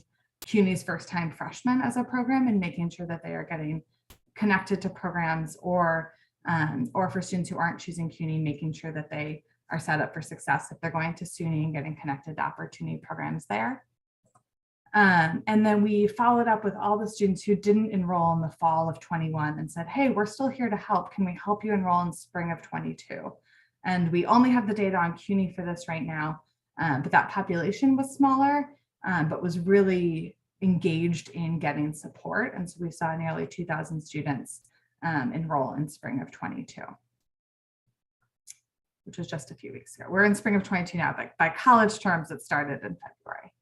CUNY's first-time freshmen as a program and making sure that they are getting connected to programs, or for students who aren't choosing CUNY, making sure that they are set up for success if they're going to SUNY and getting connected to opportunity programs there. And then we followed up with all the students who didn't enroll in the fall of 21 and said, hey, we're still here to help. Can we help you enroll in spring of 22? And we only have the data on CUNY for this right now, but that population was smaller, but was really engaged in getting support. And so we saw nearly 2,000 students enroll in spring of 22, which was just a few weeks ago. We're in spring of 22 now, but by college terms, it started in February.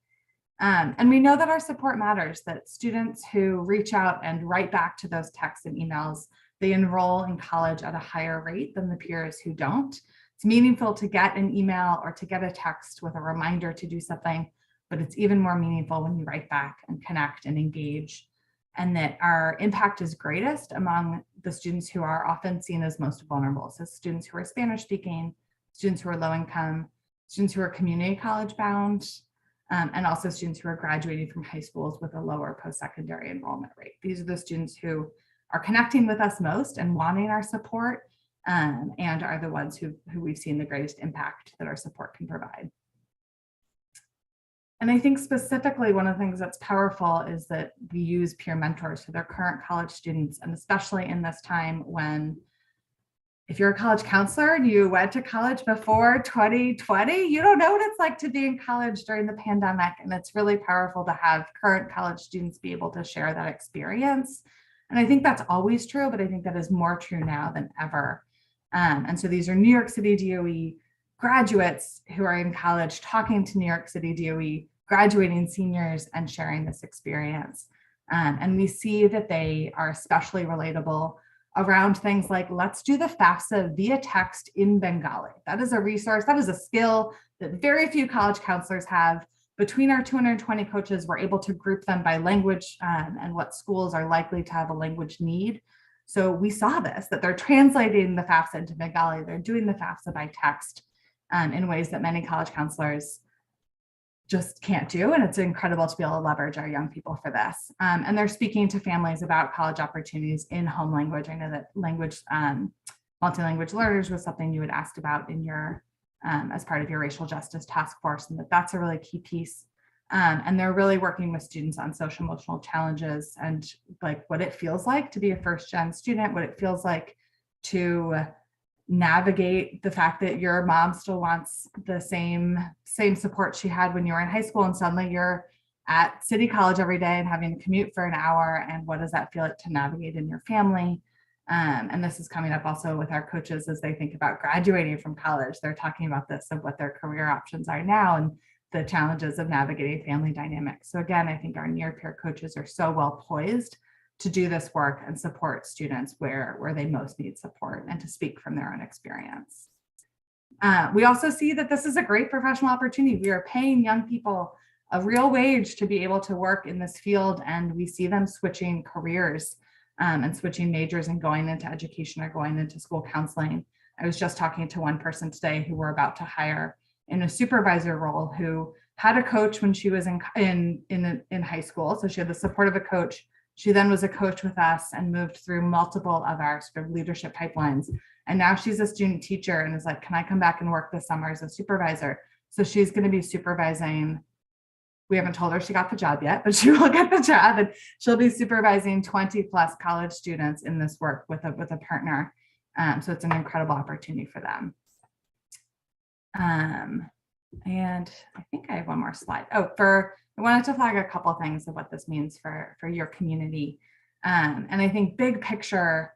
And we know that our support matters, that students who reach out and write back to those texts and emails, they enroll in college at a higher rate than the peers who don't. It's meaningful to get an email or to get a text with a reminder to do something, but it's even more meaningful when you write back and connect and engage, and that our impact is greatest among the students who are often seen as most vulnerable. So students who are Spanish speaking, students who are low income, students who are community college bound, and also students who are graduating from high schools with a lower post-secondary enrollment rate. These are the students who are connecting with us most and wanting our support, and are the ones who we've seen the greatest impact that our support can provide. And I think specifically one of the things that's powerful is that we use peer mentors for their current college students, and especially in this time when, if you're a college counselor and you went to college before 2020, you don't know what it's like to be in college during the pandemic. And it's really powerful to have current college students be able to share that experience. And I think that's always true, but I think that is more true now than ever. And so these are New York City DOE graduates who are in college talking to New York City DOE graduating seniors and sharing this experience. And we see that they are especially relatable around things like, let's do the FAFSA via text in Bengali. That is a resource, that is a skill that very few college counselors have. Between our 220 coaches, we're able to group them by language and what schools are likely to have a language need. So we saw this, that they're translating the FAFSA into Bengali, they're doing the FAFSA by text in ways that many college counselors just can't do. And it's incredible to be able to leverage our young people for this. And they're speaking to families about college opportunities in home language. I know that language multilanguage learners was something you had asked about in your as part of your racial justice task force, and that's a really key piece. And they're really working with students on social emotional challenges and like what it feels like to be a first gen student, what it feels like to navigate the fact that your mom still wants the same support she had when you were in high school, and suddenly you're at City College every day and having to commute for an hour, and what does that feel like to navigate in your family? And this is coming up also with our coaches as they think about graduating from college. They're talking about this, of what their career options are now and the challenges of navigating family dynamics. So again, I think our near peer coaches are so well poised to do this work and support students where they most need support and to speak from their own experience. We also see that this is a great professional opportunity. We are paying young people a real wage to be able to work in this field, and we see them switching careers and switching majors and going into education or going into school counseling. I was just talking to one person today who we're about to hire in a supervisor role, who had a coach when she was in high school. So she had the support of a coach. She then was a coach with us and moved through multiple of our sort of leadership pipelines. And now she's a student teacher and is like, can I come back and work this summer as a supervisor? So she's going to be supervising. We haven't told her she got the job yet, but she will get the job, and she'll be supervising 20 plus college students in this work with a partner. So it's an incredible opportunity for them. And I think I have one more slide. I wanted to flag a couple of things of what this means for your community. And I think big picture,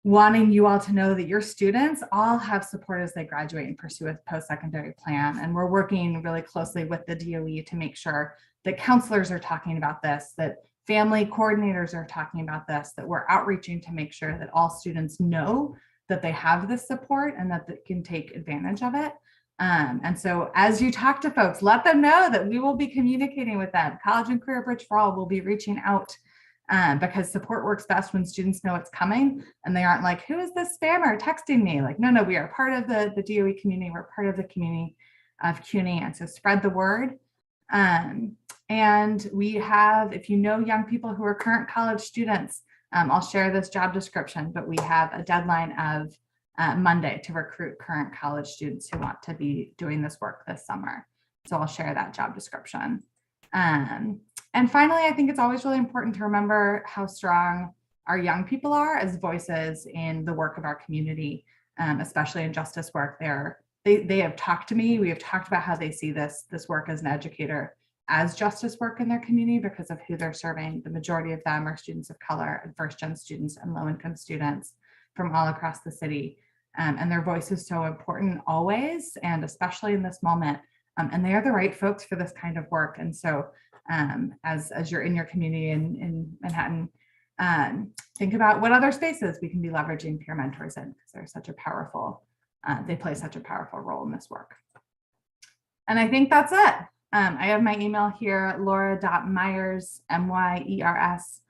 wanting you all to know that your students all have support as they graduate and pursue a post-secondary plan. And we're working really closely with the DOE to make sure that counselors are talking about this, that family coordinators are talking about this, that we're outreaching to make sure that all students know that they have this support and that they can take advantage of it. And so as you talk to folks, let them know that we will be communicating with them. College and Career Bridge for All will be reaching out because support works best when students know it's coming and they aren't like, who is this spammer texting me? Like, no, we are part of the DOE community. We're part of the community of CUNY. And so spread the word. And we have, if you know young people who are current college students, I'll share this job description, but we have a deadline of Monday to recruit current college students who want to be doing this work this summer. So I'll share that job description. And finally, I think it's always really important to remember how strong our young people are as voices in the work of our community, especially in justice work. They have talked to me. We have talked about how they see this work as an educator as justice work in their community because of who they're serving. The majority of them are students of color and first-gen students and low-income students from all across the city. And their voice is so important always, and especially in this moment. And they are the right folks for this kind of work. And so as you're in your community in Manhattan, think about what other spaces we can be leveraging peer mentors in, because they're such a powerful, they play such a powerful role in this work. And I think that's it. I have my email here, laura.myers, myers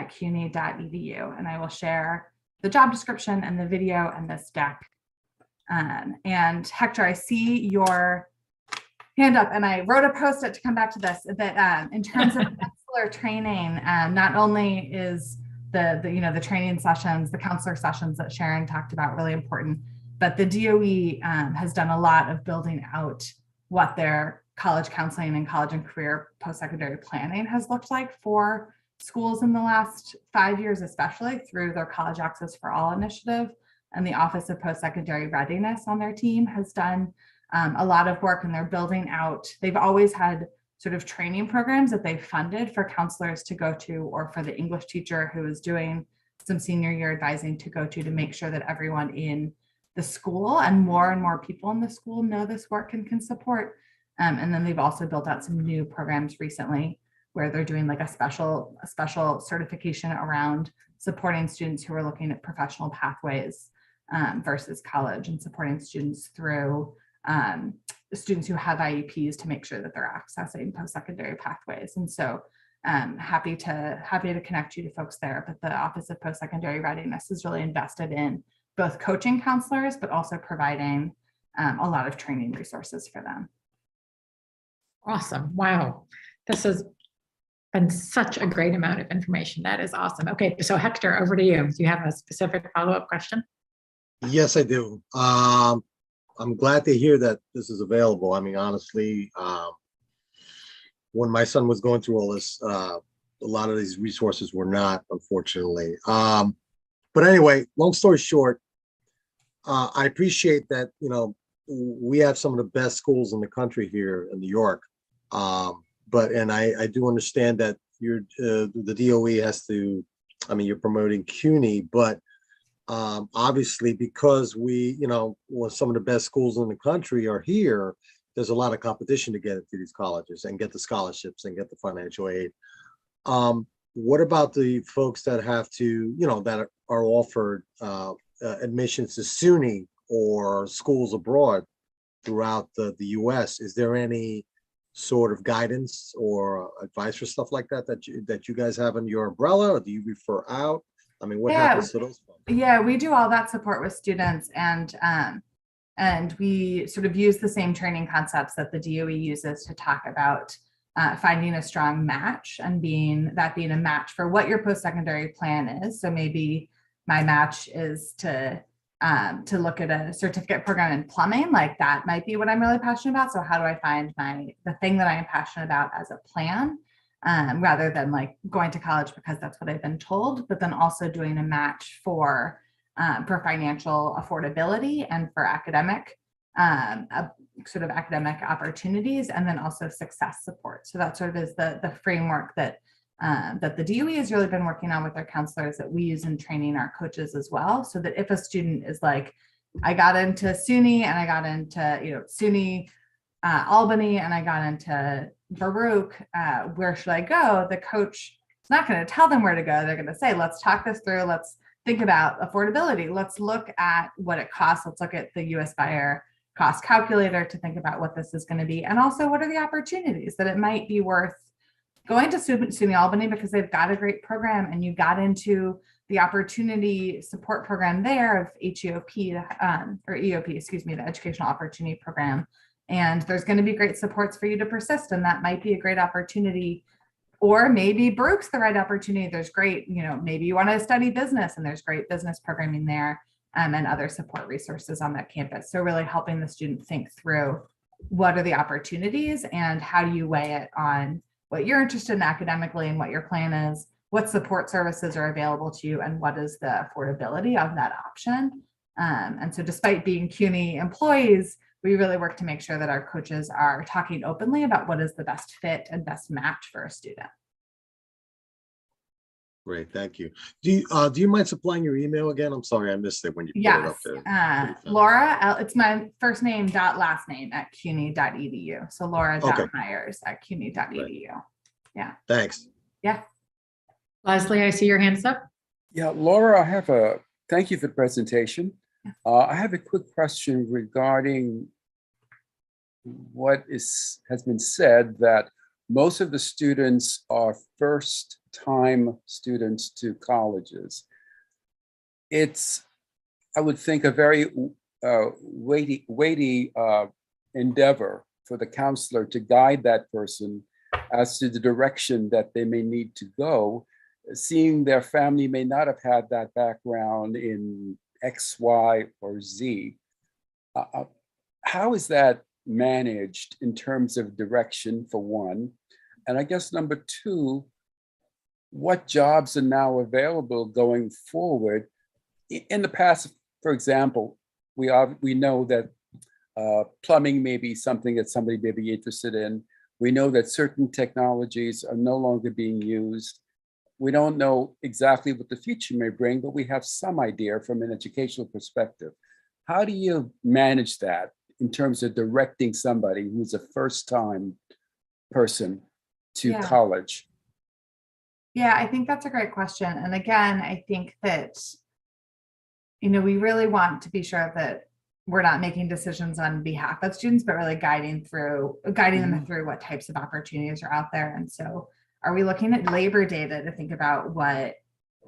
@cuny.edu, and I will share the job description and the video and this deck. And Hector, I see your hand up, and I wrote a post-it to come back to this, that in terms of counselor training, not only is the training sessions, the counselor sessions that Sharon talked about really important, but the DOE has done a lot of building out what their college counseling and college and career post-secondary planning has looked like for schools in the last 5 years, especially through their College Access for All initiative. And the Office of Post-Secondary Readiness on their team has done a lot of work, and they're building out. They've always had sort of training programs that they've funded for counselors to go to, or for the English teacher who is doing some senior year advising to go to make sure that everyone in the school and more people in the school know this work and can support. And then they've also built out some new programs recently where they're doing like a special certification around supporting students who are looking at professional pathways versus college, and supporting students through students who have IEPs to make sure that they're accessing post-secondary pathways. And so happy to connect you to folks there. But the Office of Post-Secondary Readiness is really invested in both coaching counselors, but also providing a lot of training resources for them. Awesome. Wow. This has been such a great amount of information. That is awesome. Okay, so Hector, over to you. Do you have a specific follow-up question? Yes, I do. I'm glad to hear that this is available. I mean, honestly, when my son was going through all this, a lot of these resources were not, unfortunately. But anyway, long story short, I appreciate that, we have some of the best schools in the country here in New York. And I do understand that the DOE has to, I mean, you're promoting CUNY, but obviously because well, some of the best schools in the country are here, there's a lot of competition to get into these colleges and get the scholarships and get the financial aid. What about the folks that have to, that are offered admissions to SUNY or schools abroad throughout the US? Is there any sort of guidance or advice for stuff like that that you guys have in your umbrella, or do you refer out? I mean, what happens to those folks? Yeah, we do all that support with students, and we sort of use the same training concepts that the DOE uses to talk about finding a strong match and being a match for what your post-secondary plan is. So maybe my match is to look at a certificate program in plumbing, like that might be what I'm really passionate about. So how do I find the thing that I am passionate about as a plan, rather than like going to college because that's what I've been told, but then also doing a match for financial affordability and for academic sort of academic opportunities, and then also success support. So that sort of is the framework that the DOE has really been working on with their counselors, that we use in training our coaches as well. So that if a student is like, I got into SUNY and I got into SUNY Albany and I got into Baruch, where should I go? The coach is not going to tell them where to go. They're going to say, let's talk this through. Let's think about affordability. Let's look at what it costs. Let's look at the uAspire cost calculator to think about what this is going to be. And also, what are the opportunities that it might be worth going to SUNY Albany because they've got a great program and you got into the opportunity support program there of HEOP or EOP, excuse me, the Educational Opportunity Program. And there's going to be great supports for you to persist. And that might be a great opportunity. Or maybe Baruch's the right opportunity. There's great, maybe you want to study business and there's great business programming there, and other support resources on that campus. So really helping the student think through what are the opportunities and how do you weigh it on what you're interested in academically and what your plan is, what support services are available to you, and what is the affordability of that option. And so despite being CUNY employees, we really work to make sure that our coaches are talking openly about what is the best fit and best match for a student. Great, thank you. Do you mind supplying your email again? I'm sorry, I missed it when you put it up there. Laura, it's my first name dot last name at CUNY.edu. So Laura.Myers at CUNY.edu. Right. Yeah. Thanks. Yeah. Leslie, I see your hands up. Yeah, Laura, thank you for the presentation. I have a quick question regarding what has been said, that most of the students are first-time students to colleges. It's, I would think, a very weighty endeavor for the counselor to guide that person as to the direction that they may need to go, seeing their family may not have had that background in X, Y, or Z. How is that managed in terms of direction, for one? And I guess number two, what jobs are now available going forward? In the past, for example, we know that plumbing may be something that somebody may be interested in. We know that certain technologies are no longer being used. We don't know exactly what the future may bring, but we have some idea from an educational perspective. How do you manage that in terms of directing somebody who's a first-time person to college? Yeah, I think that's a great question. And again, I think that, we really want to be sure that we're not making decisions on behalf of students, but really guiding them through what types of opportunities are out there. And so are we looking at labor data to think about what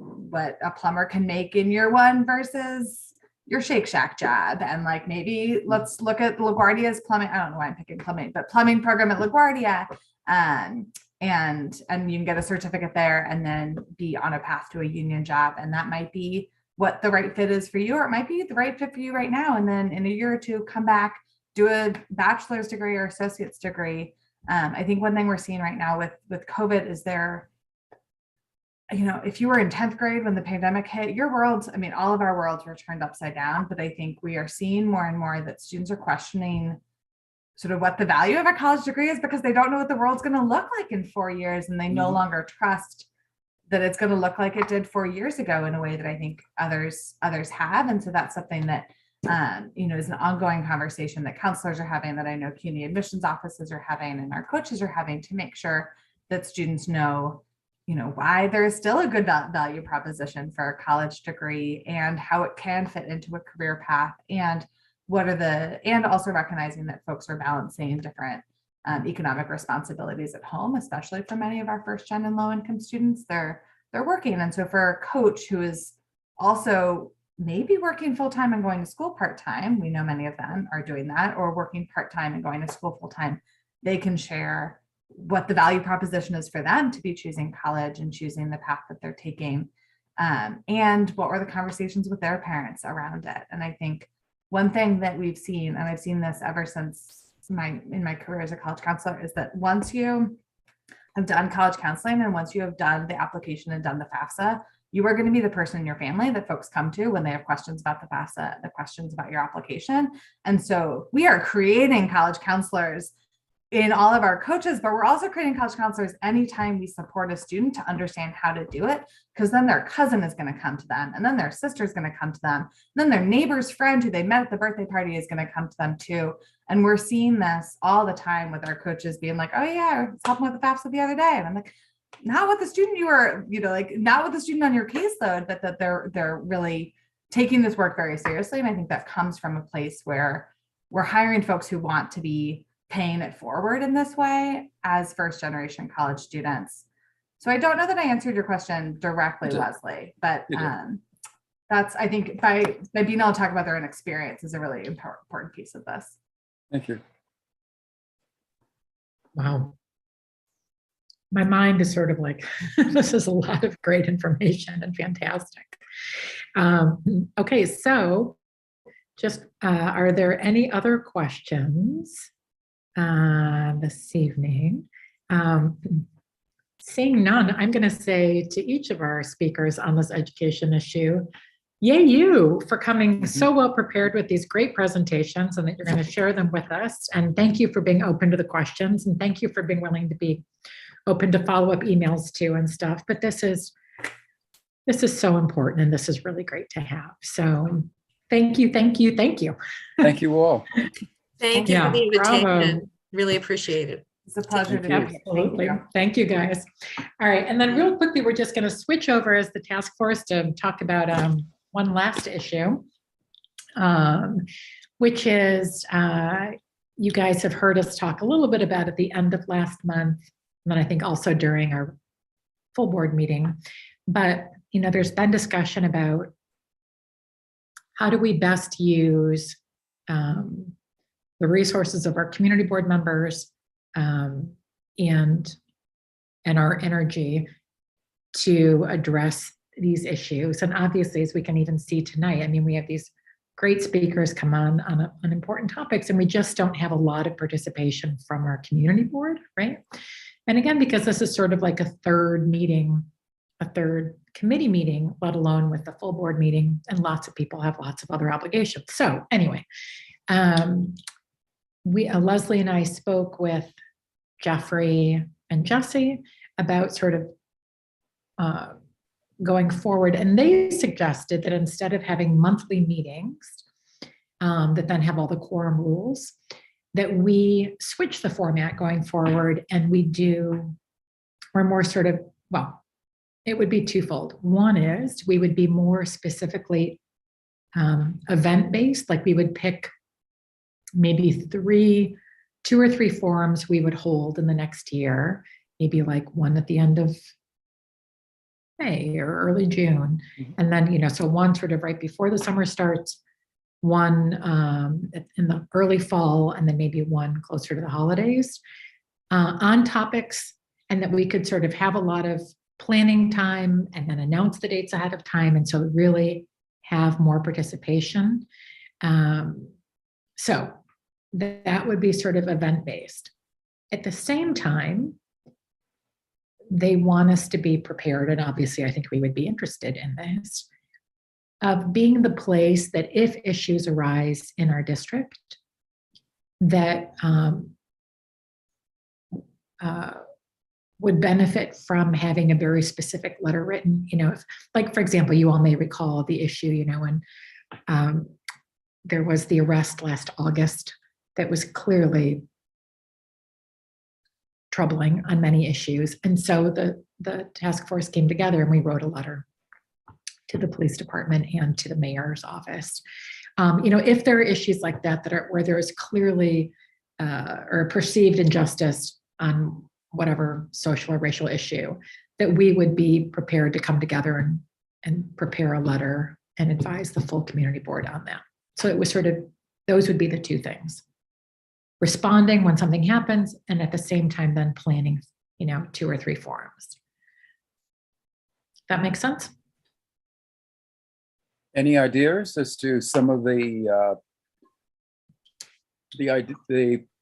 a plumber can make in year one versus your Shake Shack job? And like, maybe let's look at LaGuardia's plumbing. I don't know why I'm picking plumbing, but plumbing program at LaGuardia. And you can get a certificate there and then be on a path to a union job. And that might be what the right fit is for you, or it might be the right fit for you right now. And then in a year or two, come back, do a bachelor's degree or associate's degree. I think one thing we're seeing right now with COVID is if you were in 10th grade when the pandemic hit, your worlds, I mean, all of our worlds were turned upside down, but I think we are seeing more and more that students are questioning sort of what the value of a college degree is, because they don't know what the world's going to look like in 4 years, and they no longer trust that it's going to look like it did 4 years ago in a way that I think others have. And so that's something that is an ongoing conversation that counselors are having, that I know CUNY admissions offices are having, and our coaches are having, to make sure that students know, why there is still a good value proposition for a college degree, and how it can fit into a career path, and and also recognizing that folks are balancing different economic responsibilities at home, especially for many of our first gen and low income students. They're working. And so for a coach who is also maybe working full-time and going to school part-time, we know many of them are doing that, or working part-time and going to school full-time, they can share what the value proposition is for them to be choosing college and choosing the path that they're taking, and what were the conversations with their parents around it. And I think one thing that we've seen, and I've seen this ever since in my career as a college counselor, is that once you have done college counseling, and once you have done the application and done the FAFSA, you are going to be the person in your family that folks come to when they have questions about the FAFSA, the questions about your application. And so we are creating college counselors in all of our coaches, but we're also creating college counselors anytime we support a student to understand how to do it, because then their cousin is going to come to them, and then their sister is going to come to them, and then their neighbor's friend who they met at the birthday party is going to come to them too. And we're seeing this all the time with our coaches being like, oh yeah, I was helping with the FAFSA the other day. And I'm like, not with the student you were, not with the student on your caseload, but that they're really taking this work very seriously. And I think that comes from a place where we're hiring folks who want to be paying it forward in this way as first generation college students. So I don't know that I answered your question directly, Leslie, but that's, I think by being able to talk about their own experience is a really important piece of this. Thank you. Wow. My mind is sort of like, this is a lot of great information and fantastic. Okay, so just, are there any other questions this evening? Seeing none, I'm going to say to each of our speakers on this education issue, yay you for coming so well prepared with these great presentations, and that you're going to share them with us. And thank you for being open to the questions, and thank you for being willing to be open to follow-up emails too and stuff. But this is so important, and this is really great to have. So thank you, thank you, thank you. Thank you all. Thank you for the invitation. Bravo. Really appreciate it. It's a pleasure to meet you. Absolutely. Thank you, guys. All right. And then real quickly, we're just going to switch over as the task force to talk about one last issue, which is you guys have heard us talk a little bit about at the end of last month, and then I think also during our full board meeting. But, there's been discussion about how do we best use the resources of our community board members and our energy to address these issues. And obviously, as we can even see tonight, I mean, we have these great speakers come on important topics, and we just don't have a lot of participation from our community board, right? And again, because this is sort of like a third committee meeting, let alone with the full board meeting, and lots of people have lots of other obligations. So anyway, Leslie and I spoke with Jeffrey and Yassi about sort of going forward, and they suggested that instead of having monthly meetings that then have all the quorum rules, that we switch the format going forward, and we're more sort of, well, it would be twofold. One is we would be more specifically event-based, like we would pick maybe 2 or 3 forums we would hold in the next year, maybe like one at the end of May or early June. And then, so one sort of right before the summer starts, one in the early fall, and then maybe one closer to the holidays on topics, and that we could sort of have a lot of planning time and then announce the dates ahead of time. And so really have more participation. So that would be sort of event-based. At the same time, they want us to be prepared, and obviously I think we would be interested in this, of being the place that if issues arise in our district, that would benefit from having a very specific letter written, if, like, for example, you all may recall the issue, when there was the arrest last August that was clearly troubling on many issues. And so the task force came together and we wrote a letter to the police department and to the mayor's office. If there are issues like that are where there is clearly or perceived injustice on whatever social or racial issue, that we would be prepared to come together and prepare a letter and advise the full community board on that. So it was sort of, those would be the two things. Responding when something happens, and at the same time then planning, 2 or 3 forums. That makes sense? Any ideas as to some of the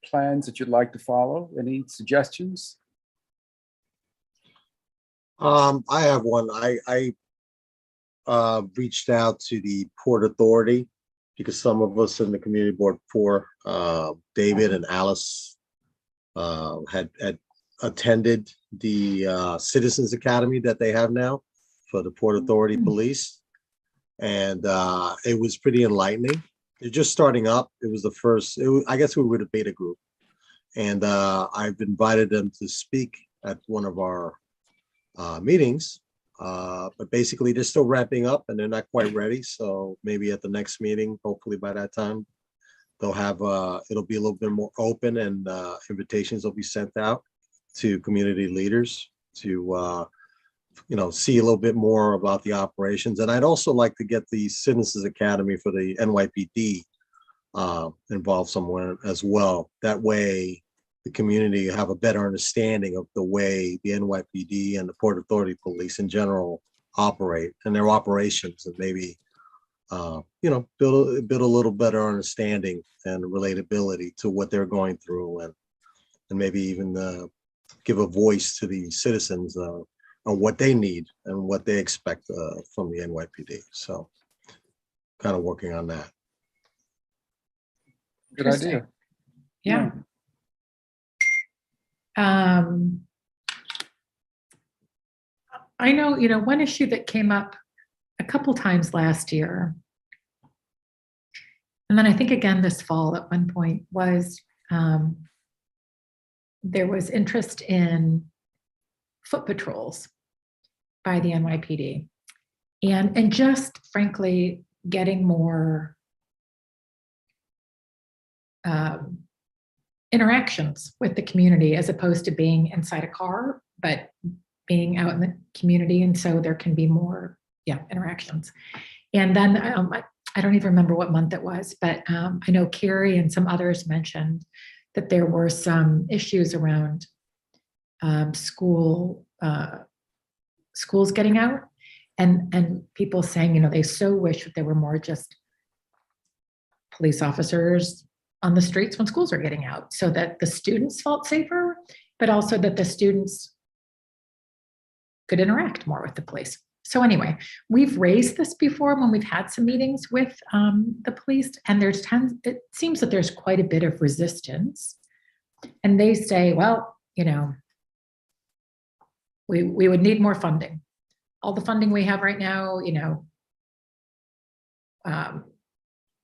plans that you'd like to follow? Any suggestions? I have one. I reached out to the Port Authority because some of us in the community board for David and Alice had attended the Citizens Academy that they have now for the Port Authority Police. And it was pretty enlightening. They're just starting up. It was the first, I guess we were the beta group. And I've invited them to speak at one of our meetings. But basically they're still ramping up and they're not quite ready. So maybe at the next meeting, hopefully by that time, they'll have, it'll be a little bit more open and invitations will be sent out to community leaders to, see a little bit more about the operations. And I'd also like to get the Citizens Academy for the NYPD involved somewhere as well. That way the community have a better understanding of the way the NYPD and the Port Authority Police in general operate and their operations, and maybe, build a little better understanding and relatability to what they're going through, and maybe even give a voice to the citizens on what they need and what they expect from the NYPD. So kind of working on that. Good idea. Yeah. I know, one issue that came up a couple times last year, and then I think again this fall at one point, was there was interest in foot patrols by the NYPD, and just frankly getting more interactions with the community, as opposed to being inside a car, but being out in the community. And so there can be more interactions. And then I don't even remember what month it was, but I know Carrie and some others mentioned that there were some issues around schools getting out, and people saying, they so wish that there were more just police officers on the streets when schools are getting out, so that the students felt safer, but also that the students could interact more with the police. So anyway, we've raised this before when we've had some meetings with the police, and it seems that there's quite a bit of resistance. And they say, well, we would need more funding. All the funding we have right now,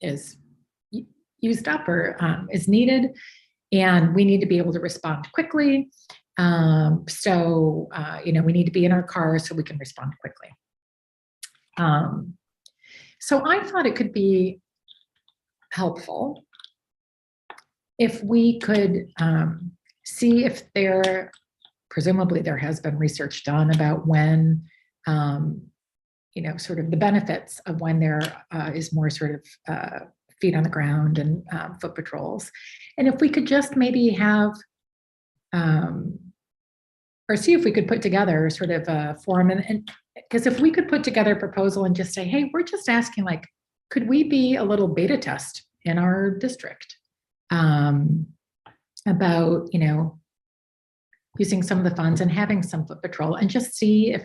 is used up or is needed, and we need to be able to respond quickly. So we need to be in our cars so we can respond quickly. So I thought it could be helpful if we could see if presumably there has been research done about when, sort of the benefits of when there is more sort of feet on the ground and foot patrols. And if we could just maybe have, or see if we could put together sort of a forum, and because if we could put together a proposal and just say, hey, we're just asking, like, could we be a little beta test in our district about, using some of the funds and having some foot patrol and just see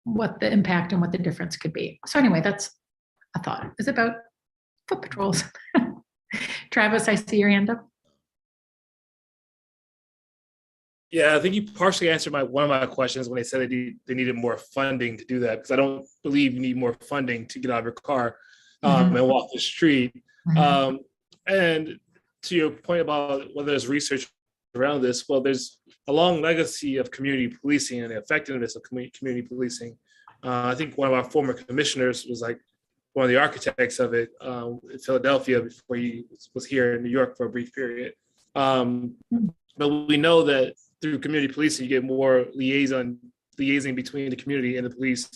what the impact and what the difference could be. So anyway, that's a thought. It's about foot patrols. Travis, I see your hand up. Yeah, I think you partially answered one of my questions when they said they needed more funding to do that, because I don't believe you need more funding to get out of your car and walk the street. And to your point about whether there's research around this, well, there's a long legacy of community policing and the effectiveness of community policing. I think one of our former commissioners was like one of the architects of it in Philadelphia before he was here in New York for a brief period. But we know that through community policing, you get more liaising between the community and the police,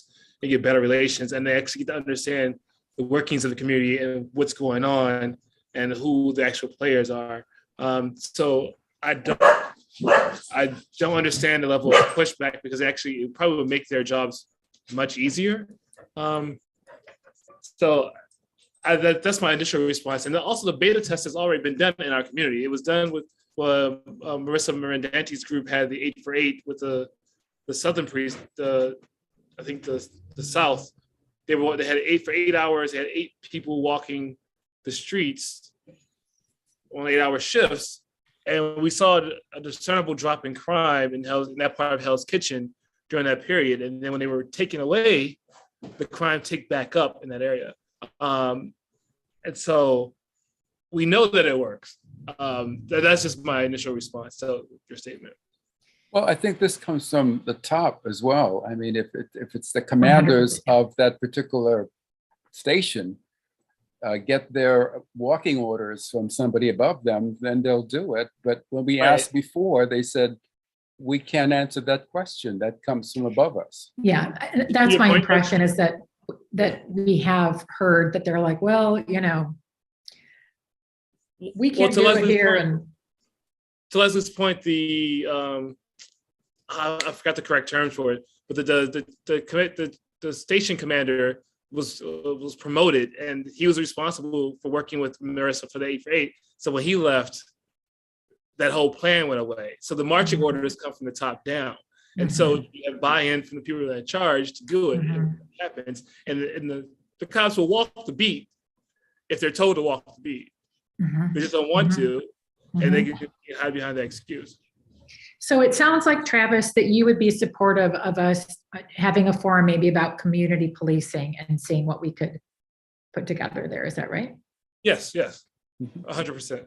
and get better relations, and they actually get to understand the workings of the community and what's going on and who the actual players are. So I don't understand the level of pushback, because actually it probably would make their jobs much easier. So that's my initial response. And then also the beta test has already been done in our community. It was done with Marissa Mirandante's group had the 8 for 8 with the Southern Priest, I think the South. They had 8 for 8 hours. They had 8 people walking the streets on 8-hour shifts. And we saw a discernible drop in crime in that part of Hell's Kitchen during that period. And then when they were taken away, the crime ticked back up in that area. And so we know that it works. That's just my initial response to your statement. Well, I think this comes from the top as well. I mean, if it's the commanders 100%. Of that particular station get their walking orders from somebody above them, then they'll do it. But when we asked before, they said, we can't answer that question. That comes from above us. Yeah, that's my impression, is that we have heard that they're like, well, we can't do it here. And to Leslie's point, I forgot the correct term for it, but the station commander was promoted, and he was responsible for working with Marissa for the 8 for 8. So when he left, that whole plan went away. So the marching orders come from the top down. And so you have buy-in from the people that are in charge to do it. And it happens. And the cops will walk the beat if they're told to walk the beat. They just don't want to, and they can hide behind that excuse. So it sounds like, Travis, that you would be supportive of us having a forum maybe about community policing and seeing what we could put together there. Is that right? Yes, 100%.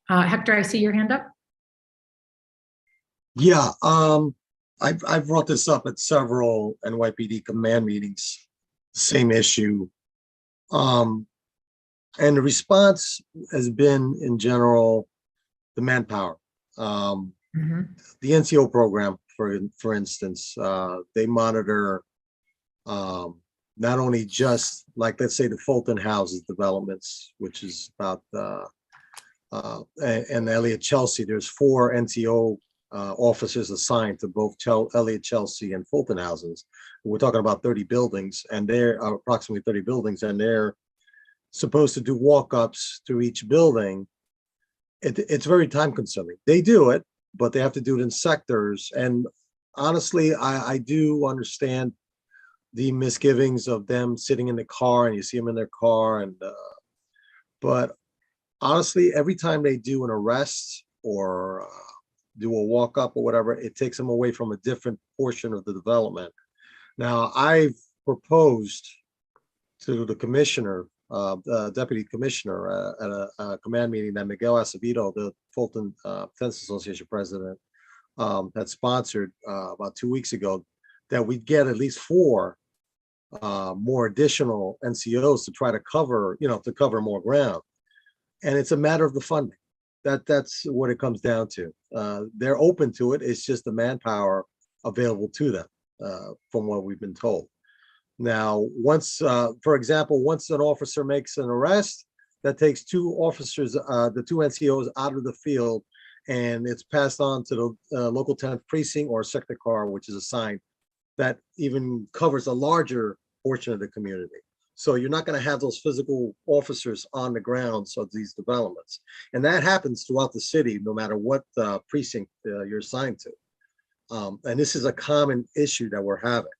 Hector, I see your hand up. Yeah, I've brought this up at several NYPD command meetings, same issue. And the response has been, in general, the manpower. The NCO program, for instance, they monitor not only just, like, let's say the Fulton houses developments, which is about, and Elliott Chelsea, there's 4 NCO officers assigned to both Elliott Chelsea and Fulton houses. We're talking about 30 buildings, and they're approximately 30 buildings, and they're supposed to do walk-ups to each building. It's very time consuming. They do it, but they have to do it in sectors. And honestly, I do understand the misgivings of them sitting in the car, and you see them in their car. And but honestly, every time they do an arrest or do a walk-up or whatever, it takes them away from a different portion of the development. Now, I've proposed to the commissioner, deputy commissioner at a command meeting that Miguel Acevedo, the Fulton Defense Association president, had sponsored about 2 weeks ago, that we'd get at least 4 more additional NCOs to try to cover, to cover more ground. And it's a matter of the funding. That's what it comes down to. They're open to it. It's just the manpower available to them, from what we've been told. Now, once, for example, once an officer makes an arrest, that takes 2 officers, the 2 NCOs out of the field, and it's passed on to the local 10th precinct or sector car, which is assigned that even covers a larger portion of the community. So you're not going to have those physical officers on the grounds of these developments. And that happens throughout the city, no matter what precinct you're assigned to. And this is a common issue that we're having.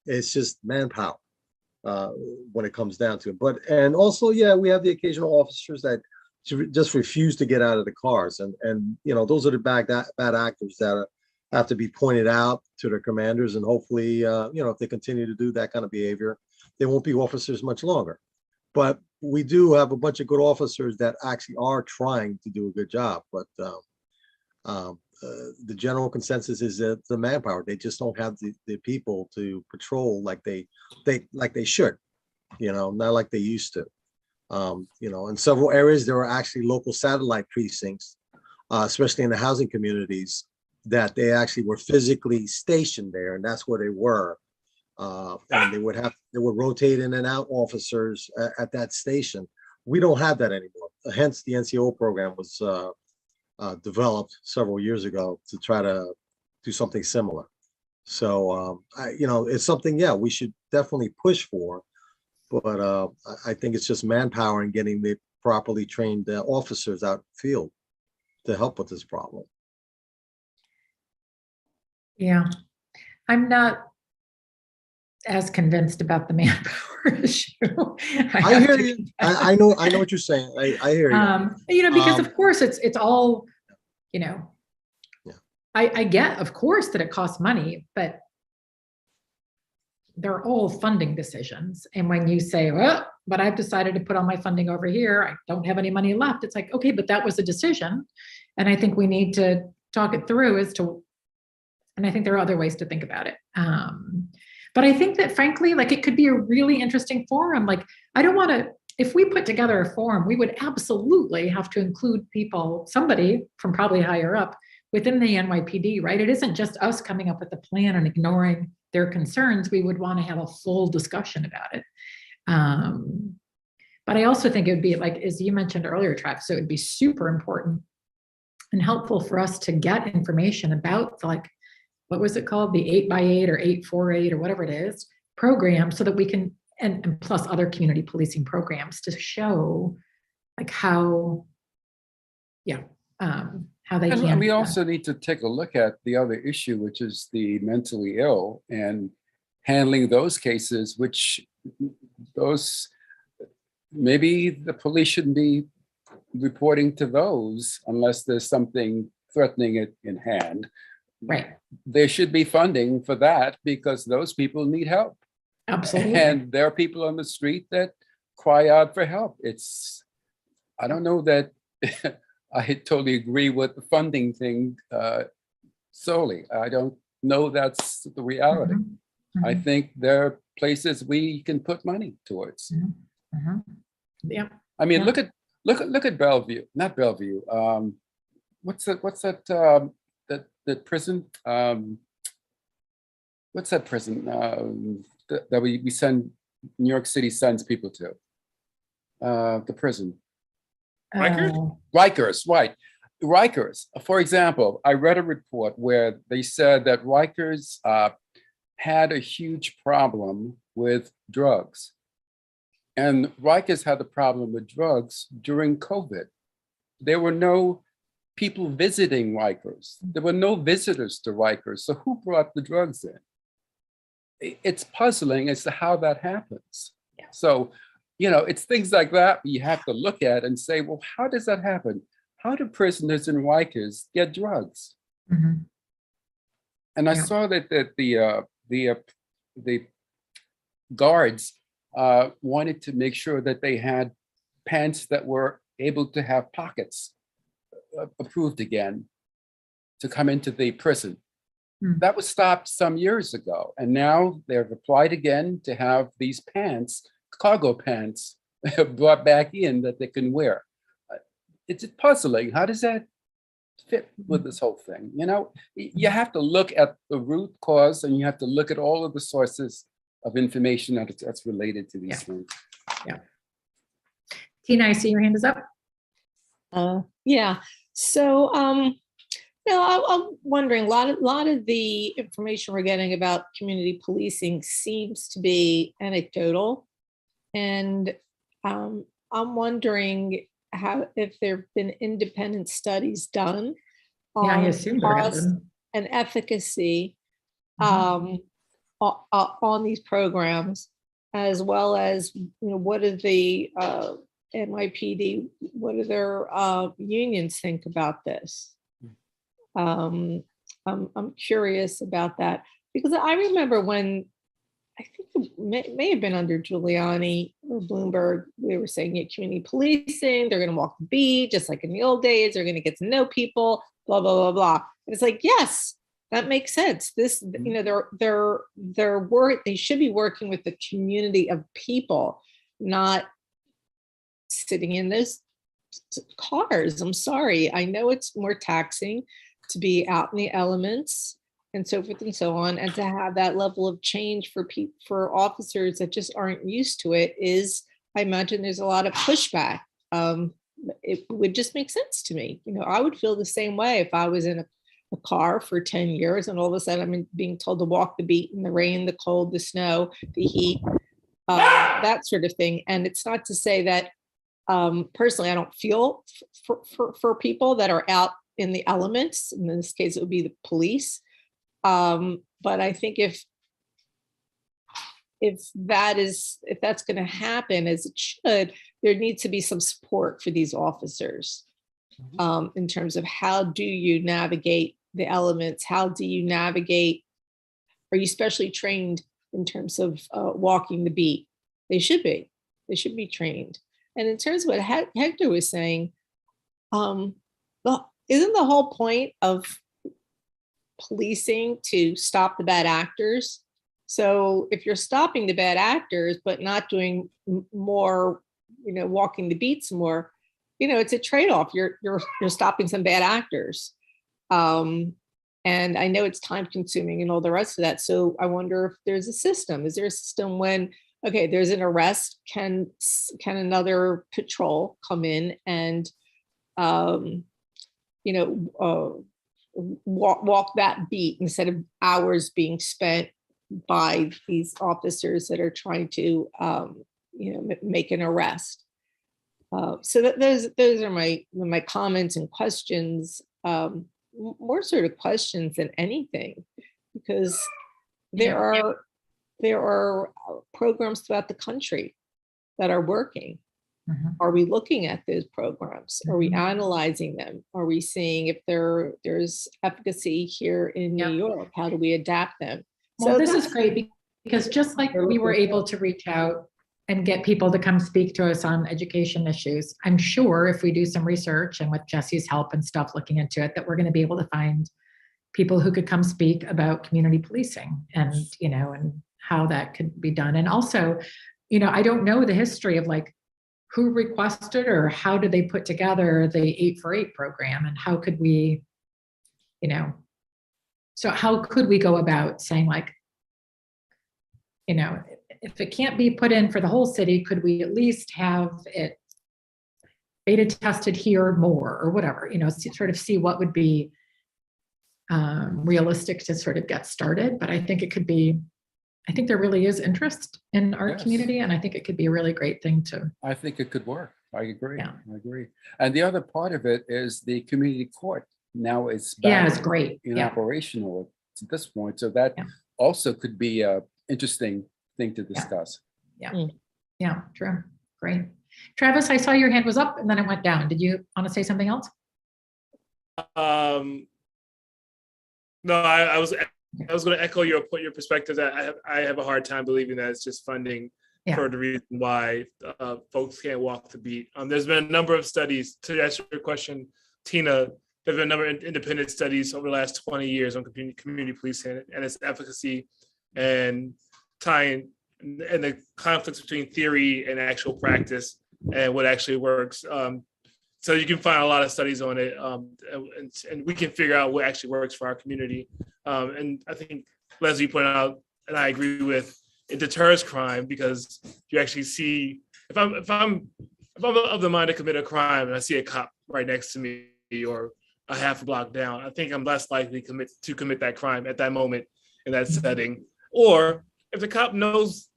It's just manpower when it comes down to it. And also, yeah, we have the occasional officers that just refuse to get out of the cars. And you know, those are the bad actors that have to be pointed out to their commanders. And hopefully, you know, if they continue to do that kind of behavior, they won't be officers much longer. But we do have a bunch of good officers that actually are trying to do a good job. But the general consensus is that the manpower, they just don't have the people to patrol like they should, you know, not like they used to. You know, in several areas, there are actually local satellite precincts, especially in the housing communities, that they actually were physically stationed there, and that's where they were. And they would rotate in and out officers at that station. We don't have that anymore. Hence, the NCO program was developed several years ago to try to do something similar. So, you know, it's something, yeah, we should definitely push for. But I think it's just manpower and getting the properly trained officers out in the field to help with this problem. Yeah, I'm not as convinced about the manpower issue. I hear you. I know what you're saying. I hear you. You know, because of course it's all, you know, yeah. I get, of course, that it costs money, but they're all funding decisions. And when you say, well, but I've decided to put all my funding over here, I don't have any money left. It's like, okay, but that was a decision. And I think we need to talk it through as to, and I think there are other ways to think about it. But I think that frankly, like it could be a really interesting forum. Like, I don't want to, if we put together a forum, we would absolutely have to include people, somebody from probably higher up within the NYPD, right? It isn't just us coming up with a plan and ignoring their concerns. We would want to have a full discussion about it. But I also think it would be like, as you mentioned earlier, Travis, so it would be super important and helpful for us to get information about, like, what was it called? The 8x8 or 848 or whatever it is program, so that we can, and plus other community policing programs to show like how, yeah, how they And can. we also need to take a look at the other issue, which is the mentally ill and handling those cases, which those, maybe the police shouldn't be reporting to those unless there's something threatening it in hand. Right. There should be funding for that because those people need help. Absolutely. And there are people on the street that cry out for help. It's, I don't know that I totally agree with the funding thing solely. I don't know that's the reality. Mm-hmm. Mm-hmm. I think there are places we can put money towards. Mm-hmm. Mm-hmm. Yeah. I mean, yeah. look at Bellevue, not Bellevue. What's that? That prison? What's that prison that we send, New York City sends people to? The prison. Rikers, right. Rikers, for example, I read a report where they said that Rikers had a huge problem with drugs. And Rikers had the problem with drugs during COVID. There were no people visiting Rikers. There were no visitors to Rikers. So who brought the drugs in? It's puzzling as to how that happens. Yeah. So, you know, it's things like that you have to look at and say, well, how does that happen? How do prisoners in Rikers get drugs? Mm-hmm. And I saw that the guards wanted to make sure that they had pants that were able to have pockets approved again to come into the prison. That was stopped some years ago. And now they've applied again to have these pants, cargo pants, brought back in that they can wear. It's puzzling. How does that fit with this whole thing? You know, you have to look at the root cause and you have to look at all of the sources of information that's related to these things. Yeah. Tina, I see your hand is up. Yeah. So No, I'm wondering, a lot of the information we're getting about community policing seems to be anecdotal. And I'm wondering if there have been independent studies done Yeah, I on assume there have cost been. and efficacy Mhm. on these programs, as well as, what do the NYPD, what do their unions think about this? I'm curious about that, because I remember when, I think it may have been under Giuliani or Bloomberg, they were saying, yeah, community policing, they're going to walk the beat, just like in the old days, they're going to get to know people, blah, blah, blah, blah. And it's like, yes, that makes sense. This, they should be working with the community of people, not sitting in those cars. I'm sorry. I know it's more taxing to be out in the elements and so forth and so on, and to have that level of change for officers that just aren't used to it is, I imagine there's a lot of pushback. It would just make sense to me. I would feel the same way if I was in a car for 10 years and all of a sudden I'm being told to walk the beat in the rain, the cold, the snow, the heat, that sort of thing. And it's not to say that personally, I don't feel for people that are out in the elements. In this case, it would be the police. But I think if that's going to happen as it should, there needs to be some support for these officers in terms of how do you navigate the elements? How do you navigate? Are you specially trained in terms of walking the beat? They should be trained. And in terms of what Hector was saying, isn't the whole point of policing to stop the bad actors? So if you're stopping the bad actors, but not doing more, walking the beats more, it's a trade-off. You're stopping some bad actors. And I know it's time consuming and all the rest of that. So I wonder if there's a system. Is there a system when, okay, there's an arrest, can another patrol come in and, walk that beat instead of hours being spent by these officers that are trying to, make an arrest. So those are my comments and questions, more sort of questions than anything, because there are programs throughout the country that are working. Are we looking at those programs? Are we analyzing them? Are we seeing if there's efficacy here in New York? How do we adapt them? Well, So this is great because just like we were able to reach out and get people to come speak to us on education issues, I'm sure if we do some research and with Jesse's help and stuff looking into it, that we're going to be able to find people who could come speak about community policing and, and how that could be done. And also, I don't know the history of like who requested or how did they put together the 8-for-8 program, and how could we, so how could we go about saying like, if it can't be put in for the whole city, could we at least have it beta tested here more or whatever, sort of see what would be realistic to sort of get started. But I think I think there really is interest in our community, and I think it could be a really great thing to. I think it could work. I agree. Yeah. I agree. And the other part of it is the community court. Now it's back it's great. operational at this point. So that also could be an interesting thing to discuss. Yeah, true. Great. Travis, I saw your hand was up and then it went down. Did you want to say something else? No, I was going to echo your perspective that I have a hard time believing that it's just funding for the reason why folks can't walk the beat. There's been a number of studies, to answer your question, Tina, there's been a number of independent studies over the last 20 years on community policing and its efficacy and tying and the conflicts between theory and actual practice and what actually works. So you can find a lot of studies on it, and we can figure out what actually works for our community. And I think Leslie pointed out, and I agree with, it deters crime because you actually see, if I'm of the mind to commit a crime and I see a cop right next to me or a half a block down, I think I'm less likely to commit that crime at that moment in that setting. Or if the cop knows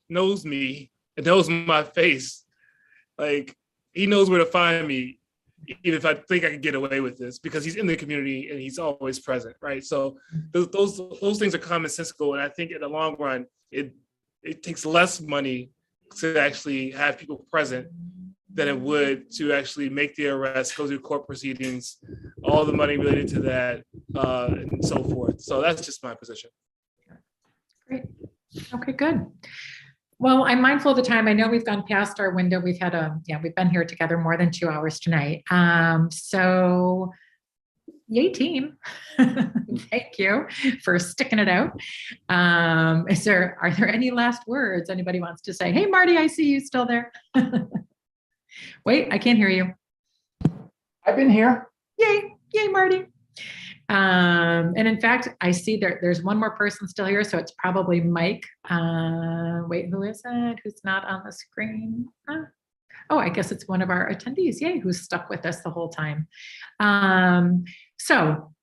me and knows my face, like he knows where to find me, even if I think I can get away with this, because he's in the community and he's always present, right? So those things are commonsensical, and I think in the long run, it takes less money to actually have people present than it would to actually make the arrest, go through court proceedings, all the money related to that, and so forth. So that's just my position. Great. Okay, good. Well, I'm mindful of the time. I know we've gone past our window. We've been here together more than 2 hours tonight. So yay team. Thank you for sticking it out. Are there any last words anybody wants to say? Hey, Marty, I see you still there. Wait, I can't hear you. I've been here. Yay, Marty. And in fact, I see there's one more person still here, so it's probably Mike. Wait, who is it? Who's not on the screen? Oh, I guess it's one of our attendees. Yay, who's stuck with us the whole time. So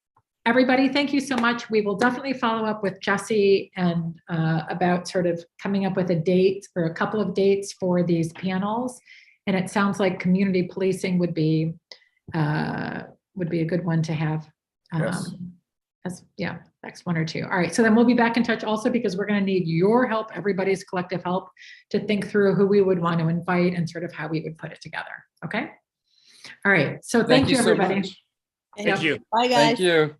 everybody, thank you so much. We will definitely follow up with Yassi and about sort of coming up with a date or a couple of dates for these panels. And it sounds like community policing would be a good one to have. Next one or two. All right, so then we'll be back in touch also, because we're going to need your help, everybody's collective help, to think through who we would want to invite and sort of how we would put it together. Okay. All right. So thank you, everybody. Thank you. Bye, guys. Thank you.